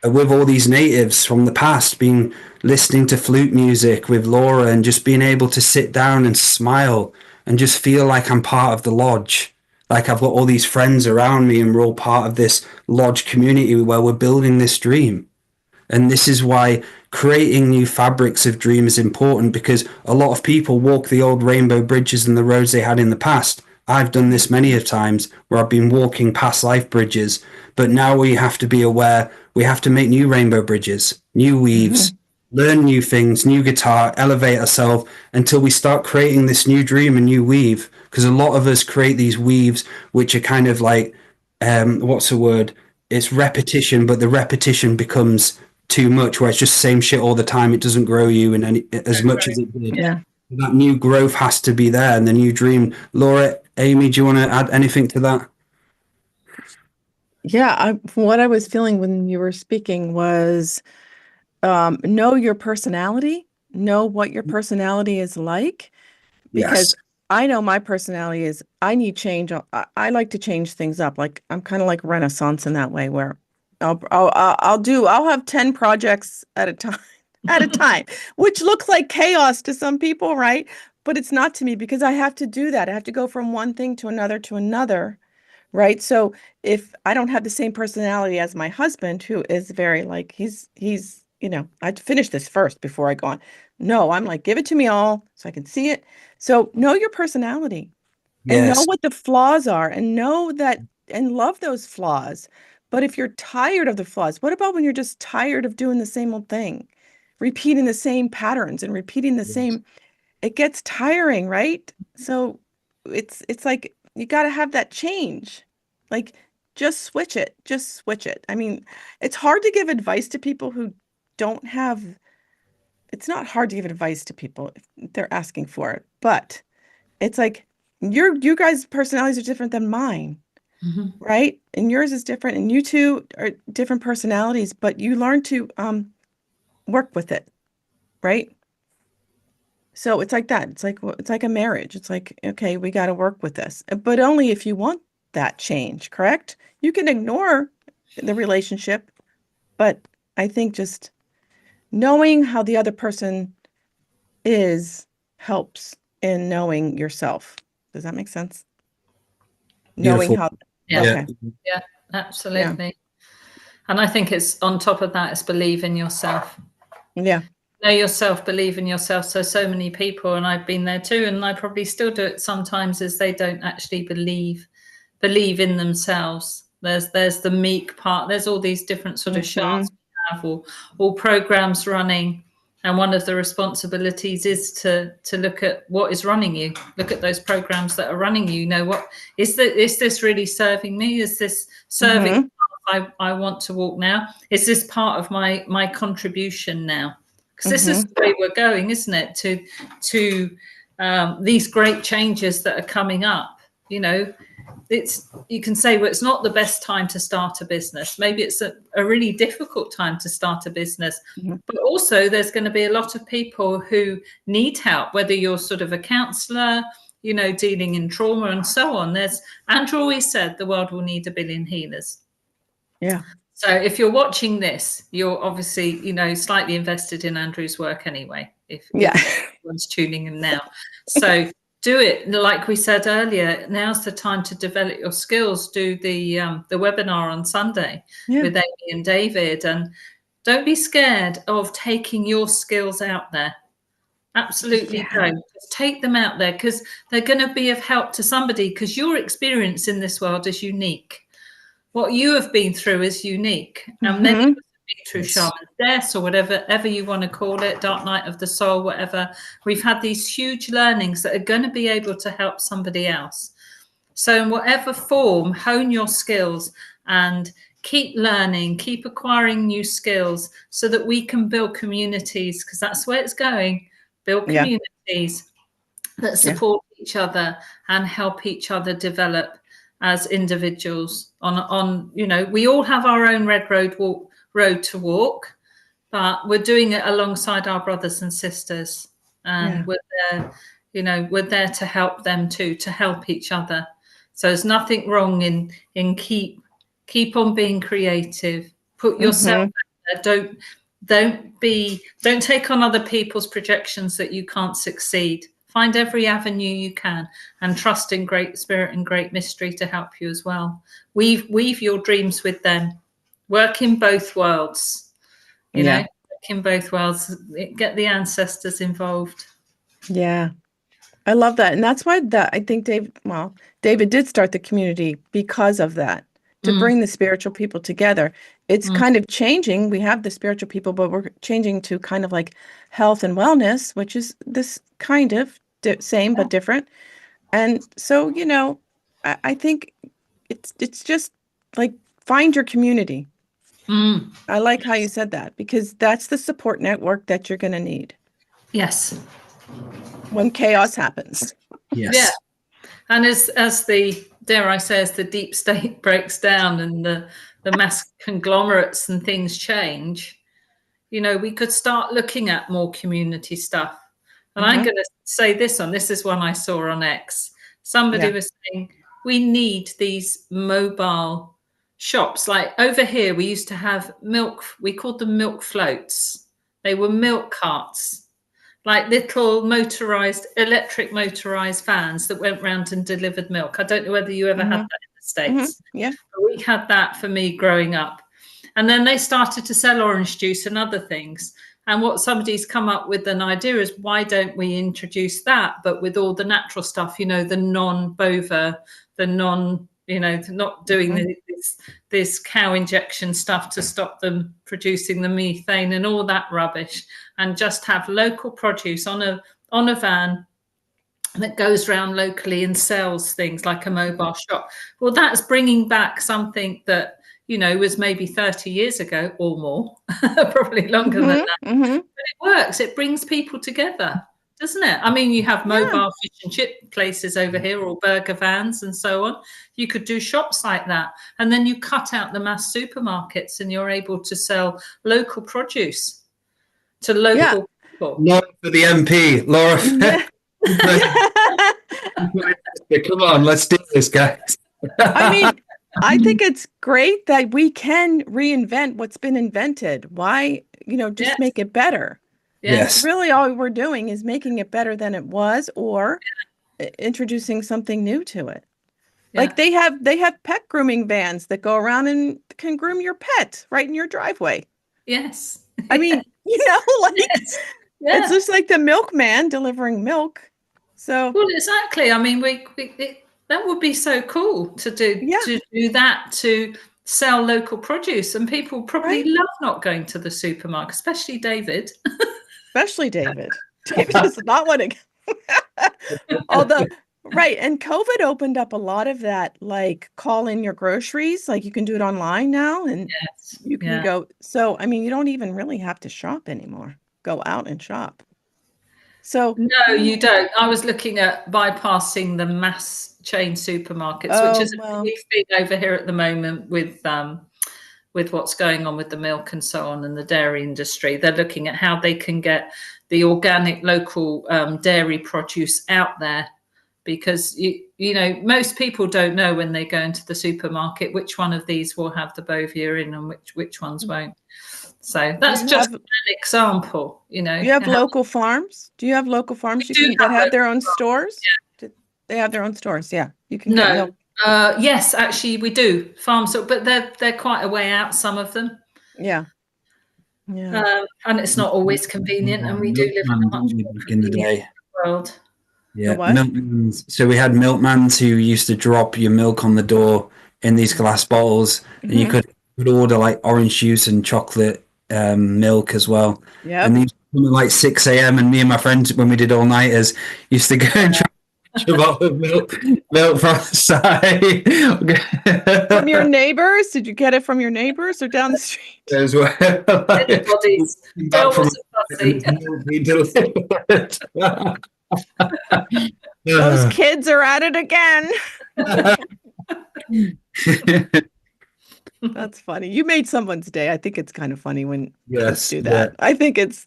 with all these natives from the past, being listening to flute music with Laura and just being able to sit down and smile and just feel like I'm part of the lodge. Like I've got all these friends around me and we're all part of this lodge community where we're building this dream. And this is why creating new fabrics of dream is important, because a lot of people walk the old rainbow bridges and the roads they had in the past. I've done this many of times where I've been walking past life bridges, but now we have to be aware we have to make new rainbow bridges, new weaves, learn new things, new guitar, elevate ourselves until we start creating this new dream and new weave. Because a lot of us create these weaves which are kind of like, what's the word? It's repetition, but the repetition becomes too much, where it's just the same shit all the time. It doesn't grow you in any as much as it did. Yeah. That new growth has to be there, and the new dream. Laura, Amy, do you want to add anything to that? Yeah, what I was feeling when you were speaking was know your personality, know what your personality is like, because I know my personality is I need change. I like to change things up. Like I'm kind of like Renaissance in that way, where I'll have 10 projects at a time, which looks like chaos to some people, right? But it's not to me, because I have to do that. I have to go from one thing to another, right? So if I don't have the same personality as my husband, who is very like, he's I'd finish this first before I go on. No, I'm like, give it to me all so I can see it. So know your personality. and know Yes. what the flaws are, and know that, and love those flaws. But if you're tired of the flaws, what about when you're just tired of doing the same old thing, repeating the same patterns and repeating the same, it gets tiring, right? So it's like you got to have that change. Like just switch it. Just switch it. I mean, it's hard to give advice to people who don't have, it's not hard to give advice to people if they're asking for it, but it's like you guys' personalities are different than mine, right? And yours is different, and you two are different personalities, but you learn to work with it, right? So it's like that. It's like a marriage. It's like, okay, we got to work with this, but only if you want that change, correct? You can ignore the relationship, but I think just knowing how the other person is helps in knowing yourself. Does that make sense? Knowing Beautiful. how, Yeah. okay. Yeah, absolutely. And I think it's on top of that, it's believe in yourself. Yeah. Know yourself, believe in yourself. So many people, and I've been there too, and I probably still do it sometimes, is they don't actually believe in themselves. There's the meek part. There's all these different sort of shafts we have, or programs running. And one of the responsibilities is to look at what is running you. Look at those programs that are running you. Know what is this really serving me? Is this serving the path I want to walk now? Is this part of my contribution now? Because this is the way we're going, isn't it? To these great changes that are coming up. You know, you can say, well, it's not the best time to start a business. Maybe it's a really difficult time to start a business, but also there's going to be a lot of people who need help, whether you're sort of a counselor, you know, dealing in trauma and so on. Andrew always said the world will need 1 billion healers. Yeah. So if you're watching this, you're obviously, you know, slightly invested in Andrew's work anyway, if everyone's tuning in now. So do it. Like we said earlier, now's the time to develop your skills. Do the webinar on Sunday with Amy and David. And don't be scared of taking your skills out there. Absolutely don't. Just take them out there, because they're going to be of help to somebody, because your experience in this world is unique. What you have been through is unique. And many of us have been through shaman's deaths, or whatever you want to call it, dark night of the soul, whatever. We've had these huge learnings that are going to be able to help somebody else. So in whatever form, hone your skills and keep learning, keep acquiring new skills, so that we can build communities, because that's where it's going. Build communities that support each other and help each other develop as individuals. On you know, we all have our own red road to walk, but we're doing it alongside our brothers and sisters, and we're there, you know, we're there to help them too, to help each other. So there's nothing wrong in keep on being creative. Put yourself out there. Don't take on other people's projections that you can't succeed. Find every avenue you can, and trust in Great Spirit and Great Mystery to help you as well. Weave your dreams with them. Work in both worlds. You know, work in both worlds. Get the ancestors involved. Yeah. I love that. And that's why I think David did start the community because of that, to bring the spiritual people together. It's kind of changing. We have the spiritual people, but we're changing to kind of like health and wellness, which is this kind of same but different. And so, you know, I think it's just like, find your community. I like how you said that, because that's the support network that you're going to need. Yes. When chaos happens. Yes. Yeah. And as the, dare I say, as the deep state breaks down and the mass conglomerates and things change, you know, we could start looking at more community stuff. And I'm going to say this is one I saw on X. Somebody was saying, we need these mobile shops. Like over here, we used to have milk. We called them milk floats. They were milk carts, like little electric motorized vans that went round and delivered milk. I don't know whether you ever had that in the States. Yeah. But we had that for me growing up. And then they started to sell orange juice and other things. And what somebody's come up with an idea is, why don't we introduce that, but with all the natural stuff, the non-bova, the non, not doing this cow injection stuff to stop them producing the methane and all that rubbish, and just have local produce on a van that goes around locally and sells things like a mobile shop. Well, that's bringing back something that, was maybe 30 years ago or more, probably longer than that. But it works. It brings people together, doesn't it? I mean, you have mobile fish and chip places over here, or burger vans and so on. You could do shops like that. And then you cut out the mass supermarkets and you're able to sell local produce to local people. Not for the MP, Laura. Come on, let's do this, guys. I mean, I think it's great that we can reinvent what's been invented. Why, just make it better. Yes. Really, all we're doing is making it better than it was, or introducing something new to it. Yeah. Like they have pet grooming vans that go around and can groom your pet right in your driveway. Yes. I mean, it's just like the milkman delivering milk. So well, exactly. I mean, that would be so cool to do that, to sell local produce, and people probably love not going to the supermarket, especially David. Especially David. David does not want to. Although, and COVID opened up a lot of that, like call in your groceries, like you can do it online now, and you can go. So, I mean, you don't even really have to shop anymore. Go out and shop. So no, you don't. I was looking at bypassing the mass chain supermarkets, which is a big thing over here at the moment with what's going on with the milk and so on and the dairy industry. They're looking at how they can get the organic local dairy produce out there, because most people don't know when they go into the supermarket which one of these will have the bovia in and which ones won't. So that's just an example, You have local farms? Do you have local farms that have their own stores? Yeah. They have their own stores. Yeah. You can get milk. Yes, actually we do farms, but they're quite a way out, some of them. Yeah. Yeah. And it's not always convenient, and we do live in a much more convenient world. Yeah. Milkmans. So we had milkmans who used to drop your milk on the door in these glass bottles, and you could order like orange juice and chocolate milk as well. Yeah. And these were like 6 a.m. and me and my friends, when we did all nighters, used to go and try a bottle of milk from the side. From your neighbors? Did you get it from your neighbors or down the street? As well. Everybody's Those kids are at it again. That's funny. You made someone's day. I think it's kind of funny when kids do that. I think it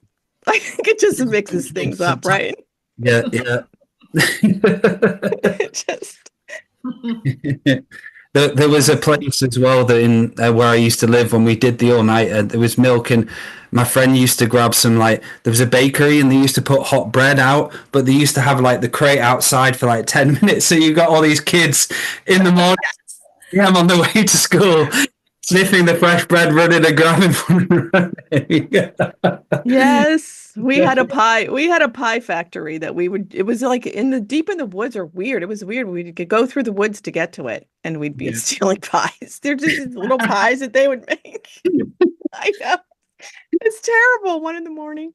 just mixes things up, right? Yeah. There was a place as well that where I used to live when we did the all nighter. There was milk, and my friend used to grab some, like, there was a bakery and they used to put hot bread out, but they used to have like the crate outside for like 10 minutes. So you got all these kids in the morning. Yeah, I'm on the way to school, sniffing the fresh bread, running and grabbing one. Yes, we had a pie factory that it was like deep in the woods, or weird. It was weird. We could go through the woods to get to it, and we'd be stealing pies. They're just these little pies that they would make. I know. It's terrible. 1 a.m.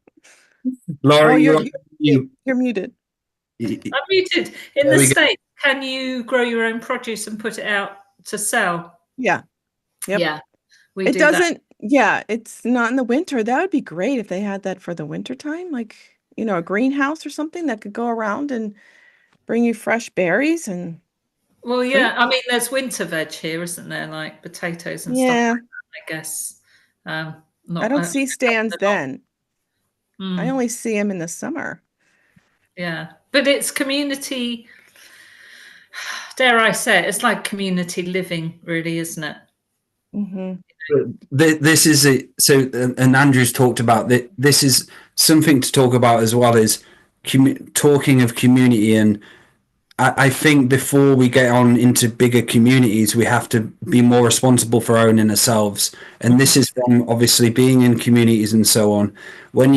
Laura, you're muted. I'm muted. In the States, can you grow your own produce and put it out to sell? Yeah. Yep. Yeah. It doesn't. Yeah, it's not in the winter. That would be great if they had that for the winter time, like, a greenhouse or something that could go around and bring you fresh berries and. Well, yeah. I mean, there's winter veg here, isn't there? Like potatoes and stuff like that, I guess. I don't see stands then. I only see them in the summer. Yeah, but it's community. Dare I say it? It's like community living, really, isn't it? Mm-hmm. This is it. So, and Andrew's talked about that. This is something to talk about as well, is talking of community and I think before we get on into bigger communities, we have to be more responsible for our own inner selves. And this is from obviously being in communities and so on. When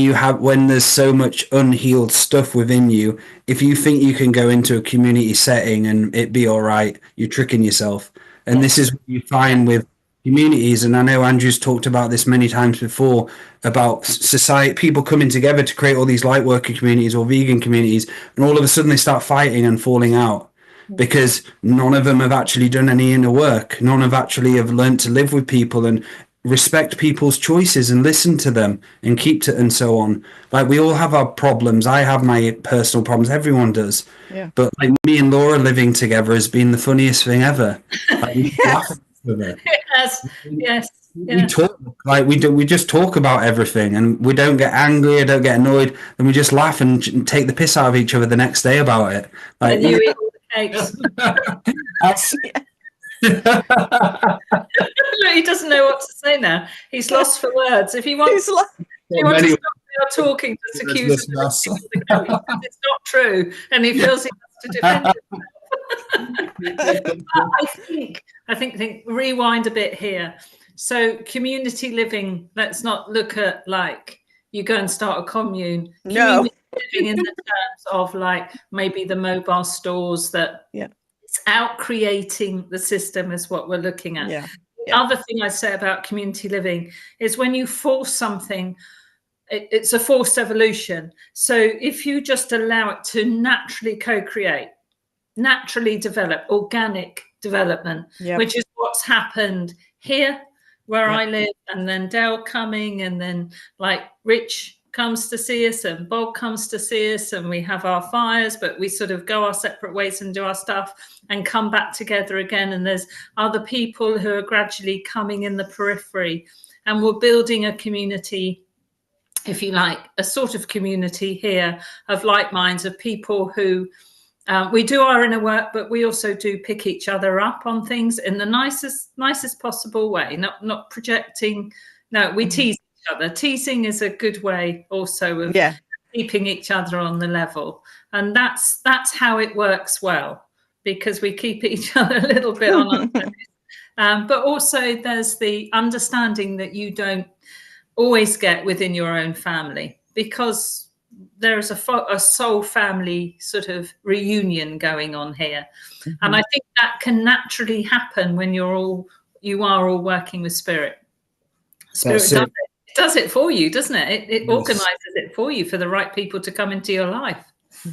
there's so much unhealed stuff within you, if you think you can go into a community setting and it be all right, you're tricking yourself. And this is what you find with communities. And I know Andrew's talked about this many times before about society, people coming together to create all these light worker communities or vegan communities, and all of a sudden they start fighting and falling out because none of them have actually done any inner work. None have actually have learned to live with people and respect people's choices and listen to them and keep to and so on. Like, we all have our problems. I have my personal problems. Everyone does. Yeah. But like, me and Laura living together has been the funniest thing ever. Like, we laugh at each other. Yes. We talk like we just talk about everything, and we don't get angry or don't get annoyed, and we just laugh and take the piss out of each other the next day about it. Like, And you eat all the cakes. Look, he doesn't know what to say now. He's lost for words. If he wants, to stop our talking, just accuse him of eating all the cakes. It's not true, and he feels he has to defend himself. I think rewind a bit here. So community living, let's not look at like you go and start a commune. No. Community living in the terms of like maybe the mobile stores that it's out creating the system is what we're looking at. Yeah. The other thing I say about community living is when you force something, it's a forced evolution. So if you just allow it to naturally co-create, naturally develop, organic development, which is what's happened here where I live, and then Dale coming, and then like Rich comes to see us and Bob comes to see us, and we have our fires, but we sort of go our separate ways and do our stuff and come back together again. And there's other people who are gradually coming in the periphery, and we're building a community, if you like, a sort of community here of like minds, of people who we do our inner work, but we also do pick each other up on things in the nicest possible way, not projecting. No, we tease each other. Teasing is a good way also of keeping each other on the level. And that's how it works well, because we keep each other a little bit on our toes. But also there's the understanding that you don't always get within your own family, because there's a soul family sort of reunion going on here. And I think that can naturally happen when you are all working with spirit. Spirit does it for you, doesn't it? It organizes it for you, for the right people to come into your life.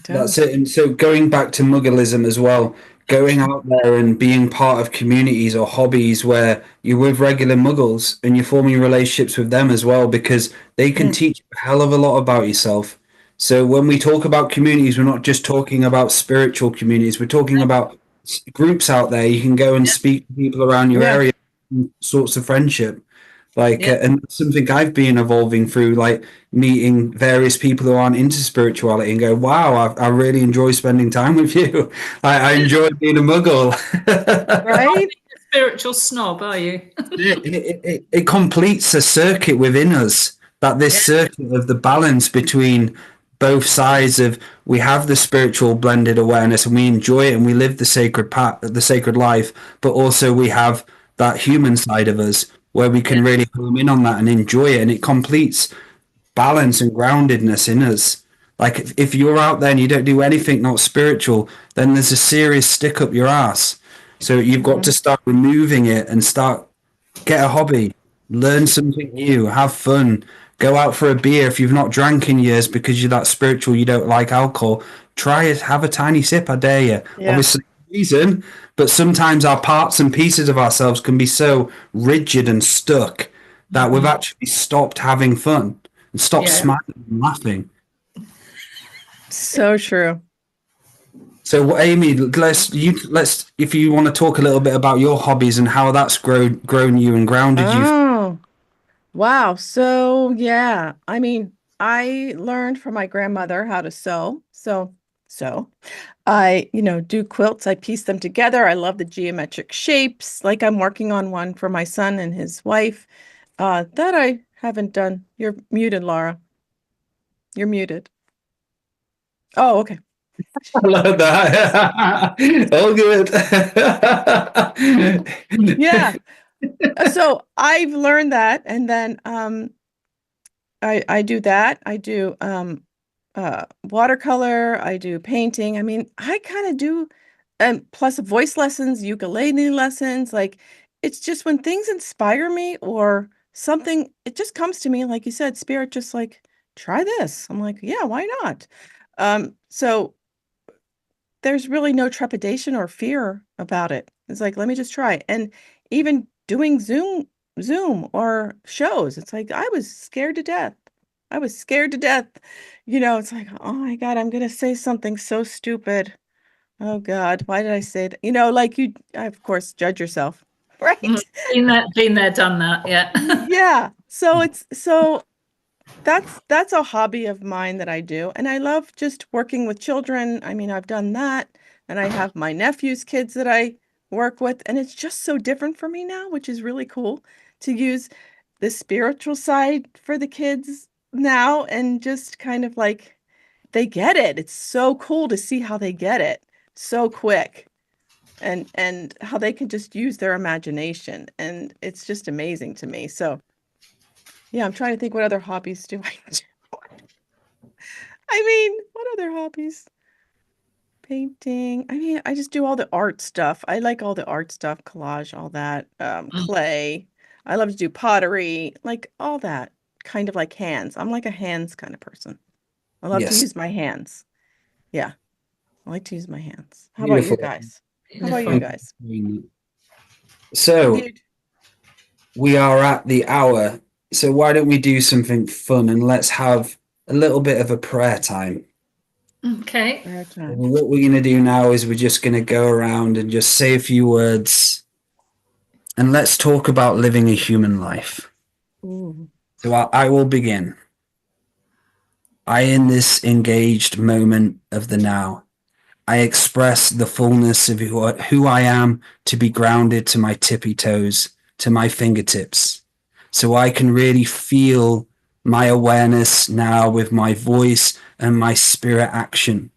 That's it. And so going back to Muggleism as well, going out there and being part of communities or hobbies where you're with regular Muggles and you're forming relationships with them as well, because they can teach you a hell of a lot about yourself. So when we talk about communities, we're not just talking about spiritual communities. We're talking about groups out there. You can go and speak to people around your area, sorts of friendship. And something I've been evolving through, like meeting various people who aren't into spirituality and go, wow, I really enjoy spending time with you. I enjoy being a Muggle. Right? Spiritual snob, are you? It completes a circuit within us, that this circuit of the balance between both sides of, we have the spiritual blended awareness and we enjoy it and we live the sacred path, the sacred life, but also we have that human side of us where we can really home in on that and enjoy it, and it completes balance and groundedness in us. Like if you're out there and you don't do anything not spiritual, then there's a serious stick up your ass. So you've got to start removing it and get a hobby, learn something new, have fun. Go out for a beer if you've not drank in years because you're that spiritual, you don't like alcohol. Try it, have a tiny sip, I dare you. Yeah. Obviously, reason, but sometimes our parts and pieces of ourselves can be so rigid and stuck that we've actually stopped having fun and stopped smiling and laughing. So true. So, Amy, let's if you want to talk a little bit about your hobbies and how that's grown you and grounded you. Wow. So, yeah, I mean, I learned from my grandmother how to sew. So I, do quilts. I piece them together. I love the geometric shapes. Like I'm working on one for my son and his wife that I haven't done. You're muted, Laura. You're muted. Oh, okay. I love that. All good. Yeah. So I've learned that, and then I do that. I do watercolor. I do painting. I mean, I kind of do, plus voice lessons, ukulele lessons. Like, it's just when things inspire me or something, it just comes to me. Like you said, spirit just like, try this. I'm like, yeah, why not? So there's really no trepidation or fear about it. It's like, let me just try. And even doing Zoom or shows, it's like I was scared to death. I was scared to death. It's like, oh my God, I'm gonna say something so stupid. Oh God, why did I say that? Like I, of course, judge yourself, right? Been there, done that. Yeah. Yeah. So that's a hobby of mine that I do. And I love just working with children. I mean, I've done that, and I have my nephew's kids that I work with, and it's just so different for me now, which is really cool to use the spiritual side for the kids now, and just kind of like they get it. It's so cool to see how they get it so quick, and how they can just use their imagination, and it's just amazing to me. So yeah, I'm trying to think what other hobbies do I do. I mean, what other hobbies? Painting. I mean, I just do all the art stuff. I like all the art stuff, collage, all that, clay. I love to do pottery, like all that, kind of like hands. I'm like a hands kind of person. I love to Yes. use my hands. Yeah, I like to use my hands. How about you Beautiful. guys? How about you guys? So Dude. we are at the hour. So why don't we do something fun and let's have a little bit of a prayer time. Okay. Prayer time. What we're going to do now is we're just going to go around and just say a few words, and let's talk about living a human life. Ooh. So I will begin. In this engaged moment of the now, I express the fullness of who I am, to be grounded to my tippy toes, to my fingertips, so I can really feel my awareness now with my voice and my spirit action.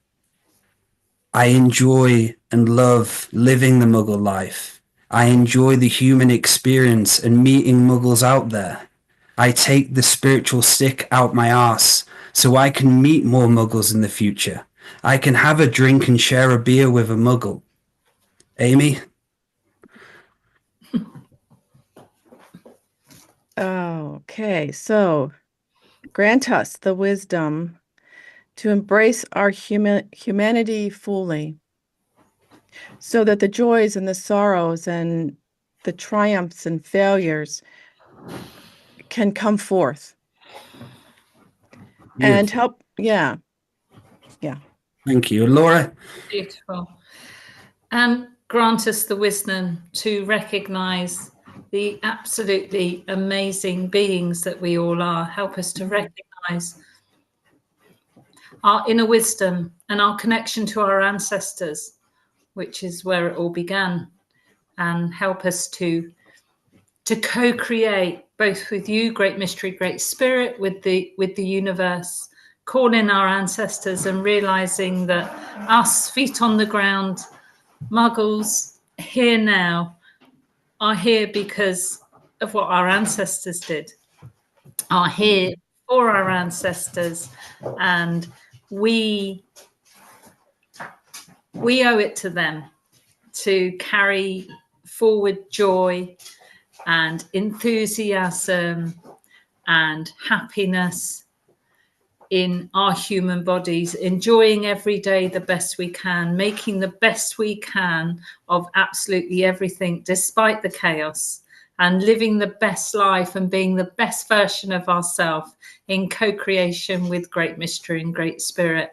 I enjoy and love living the Muggle life. I enjoy the human experience and meeting Muggles out there. I take the spiritual stick out my arse so I can meet more Muggles in the future. I can have a drink and share a beer with a Muggle. Amy? Okay, so grant us the wisdom to embrace our humanity fully, so that the joys and the sorrows and the triumphs and failures can come forth. Beautiful. And help. Yeah. Thank you. Laura? Beautiful. And grant us the wisdom to recognize the absolutely amazing beings that we all are. Help us to recognize our inner wisdom and our connection to our ancestors, which is where it all began, and help us to co-create both with you, Great Mystery, Great Spirit, with the universe, call in our ancestors and realizing that us, feet on the ground, Muggles here now, are here because of what our ancestors did, are here for our ancestors, and we owe it to them to carry forward joy and enthusiasm and happiness in our human bodies, enjoying every day the best we can, making the best we can of absolutely everything despite the chaos, and living the best life and being the best version of ourselves in co-creation with Great Mystery and Great Spirit,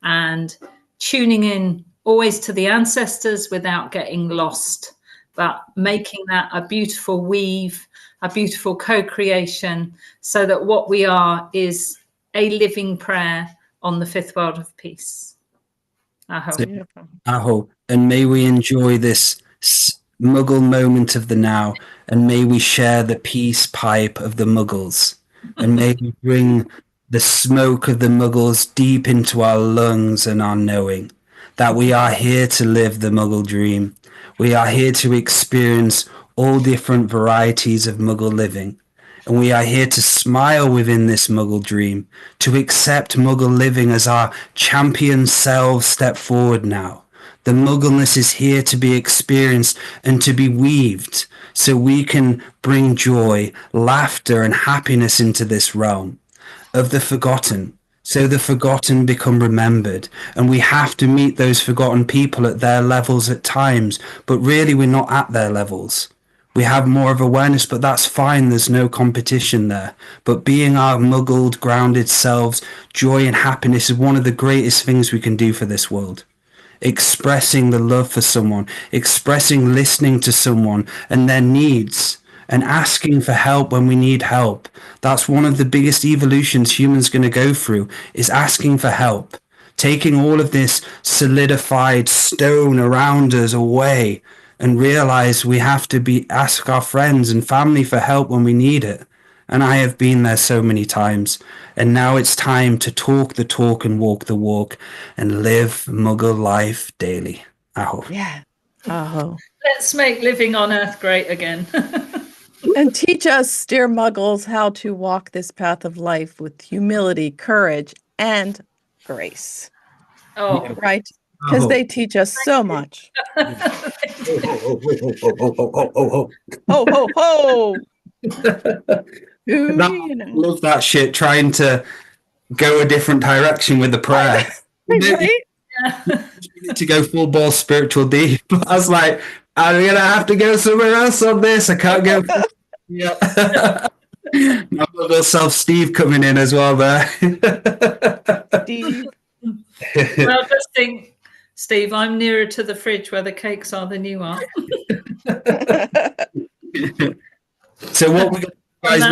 and tuning in always to the ancestors without getting lost, but making that a beautiful weave, a beautiful co-creation, so that what we are is a living prayer on the fifth world of peace. Aho. Aho. And may we enjoy this Muggle moment of the now, and may we share the peace pipe of the Muggles, and may we bring the smoke of the muggles deep into our lungs and our knowing that we are here to live the muggle dream. We are here to experience all different varieties of muggle living. And we are here to smile within this muggle dream, to accept muggle living as our champion selves step forward now. The muggleness is here to be experienced and to be weaved so we can bring joy, laughter, and happiness into this realm of the forgotten. So the forgotten become remembered, and we have to meet those forgotten people at their levels at times, but really we're not at their levels. We have more of awareness, but that's fine. There's no competition there. But being our muggled, grounded selves, joy and happiness is one of the greatest things we can do for this world. Expressing the love for someone, expressing listening to someone and their needs, and asking for help when we need help. That's one of the biggest evolutions humans going to go through, is asking for help. Taking all of this solidified stone around us away and realize we have to ask our friends and family for help when we need it. And I have been there so many times. And now it's time to talk the talk and walk the walk and live muggle life daily. Aho. Yeah. Aho. Let's make living on Earth great again. And teach us, dear muggles, how to walk this path of life with humility, courage, and grace. Oh, right. Because they teach us so much. Ho, ho, ho. I love that shit, trying to go a different direction with the prayer. Right? To go full ball spiritual deep. I was like, I'm going to have to go somewhere else on this. I can't go. Yeah. My little self Steve coming in as well there. Steve. Well, just think, Steve, I'm nearer to the fridge where the cakes are than you are. So what we're going to do, guys,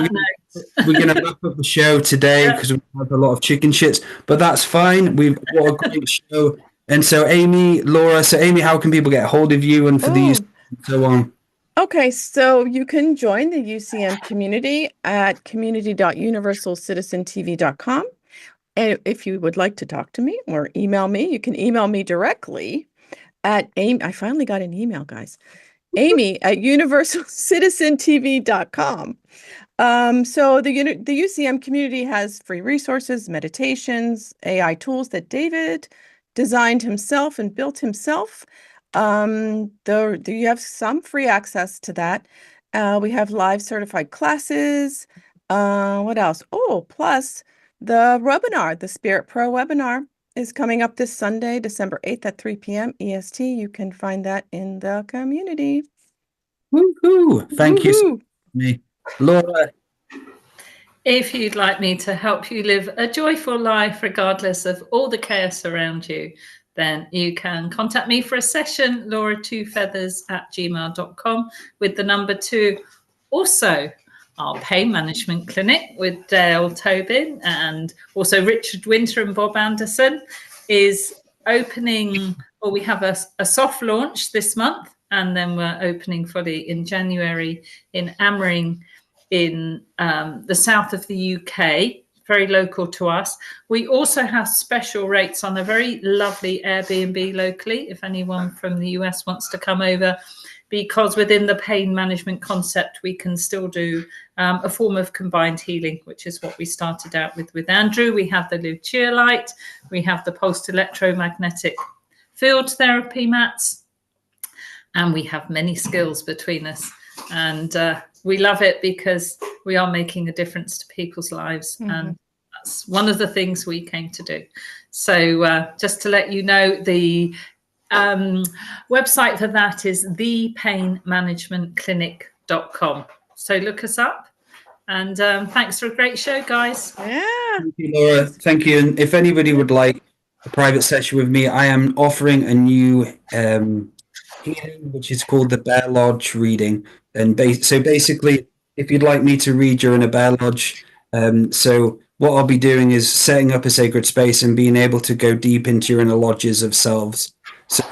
we're going to wrap up the show today because we have a lot of chicken shits, but that's fine. What a great show. And so Amy, Laura, how can people get a hold of you and for these and so on? Okay, so you can join the UCM community at community.universalcitizentv.com. And if you would like to talk to me or email me, you can email me directly at Amy. I finally got an email, guys. Amy at universalcitizentv.com. So the UCM community has free resources, meditations, AI tools that David designed himself and built himself. You have some free access to that. We have live certified classes. What else? Oh, plus the webinar, the Spirit Pro webinar is coming up this Sunday, December 8th at 3 p.m. EST. You can find that in the community. Woohoo! Thank you, Laura. If you'd like me to help you live a joyful life, regardless of all the chaos around you, then you can contact me for a session, laura2feathers@gmail.com with the number 2. Also, our pain management clinic with Dale Tobin and also Richard Winter and Bob Anderson is opening, or we have a soft launch this month, and then we're opening fully in January in Ammering in the south of the UK, very local to us. We also have special rates on a very lovely Airbnb locally, if anyone from the US wants to come over, because within the pain management concept, we can still do a form of combined healing, which is what we started out with Andrew. We have the Lucia light, we have the pulsed electromagnetic field therapy mats, and we have many skills between us. And we love it because we are making a difference to people's lives. And that's one of the things we came to do. So just to let you know, the website for that is thepainmanagementclinic.com. So look us up. And thanks for a great show, guys. Yeah. Thank you, Laura. Thank you. And if anybody would like a private session with me, I am offering a new healing, which is called the Bear Lodge reading. And so basically, if you'd like me to read during a Bear Lodge, so what I'll be doing is setting up a sacred space and being able to go deep into your inner lodges of selves. So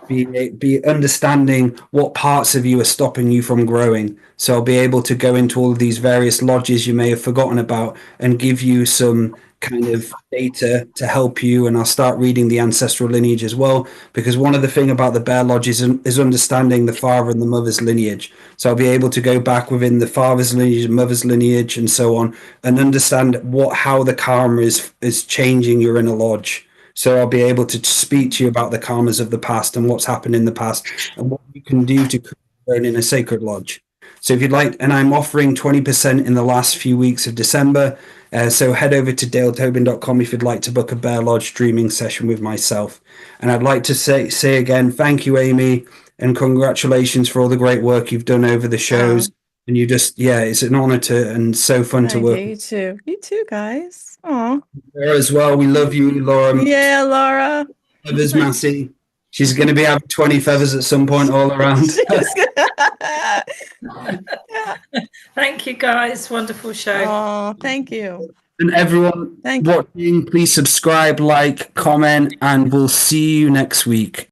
be understanding what parts of you are stopping you from growing. So I'll be able to go into all of these various lodges you may have forgotten about and give you some kind of data to help you. And I'll start reading the ancestral lineage as well, because one of the thing about the Bear Lodge is understanding the father and the mother's lineage. So I'll be able to go back within the father's lineage and mother's lineage and so on, and understand how the karma is changing your inner lodge. So I'll be able to speak to you about the karmas of the past and what's happened in the past and what you can do to create in a sacred lodge. So if you'd like, and I'm offering 20% in the last few weeks of December. So head over to daletobin.com if you'd like to book a Bear Lodge dreaming session with myself. And I'd like to say again, thank you, Amy, and congratulations for all the great work you've done over the shows. And you just, it's an honor and so fun to work. You too, guys. Aw. Laura as well. We love you, Laura. Yeah, Laura. Feathers Massey. She's going to be having 20 feathers at some point all around. Thank you, guys. Wonderful show. Oh, thank you. And everyone watching, please subscribe, like, comment, and we'll see you next week.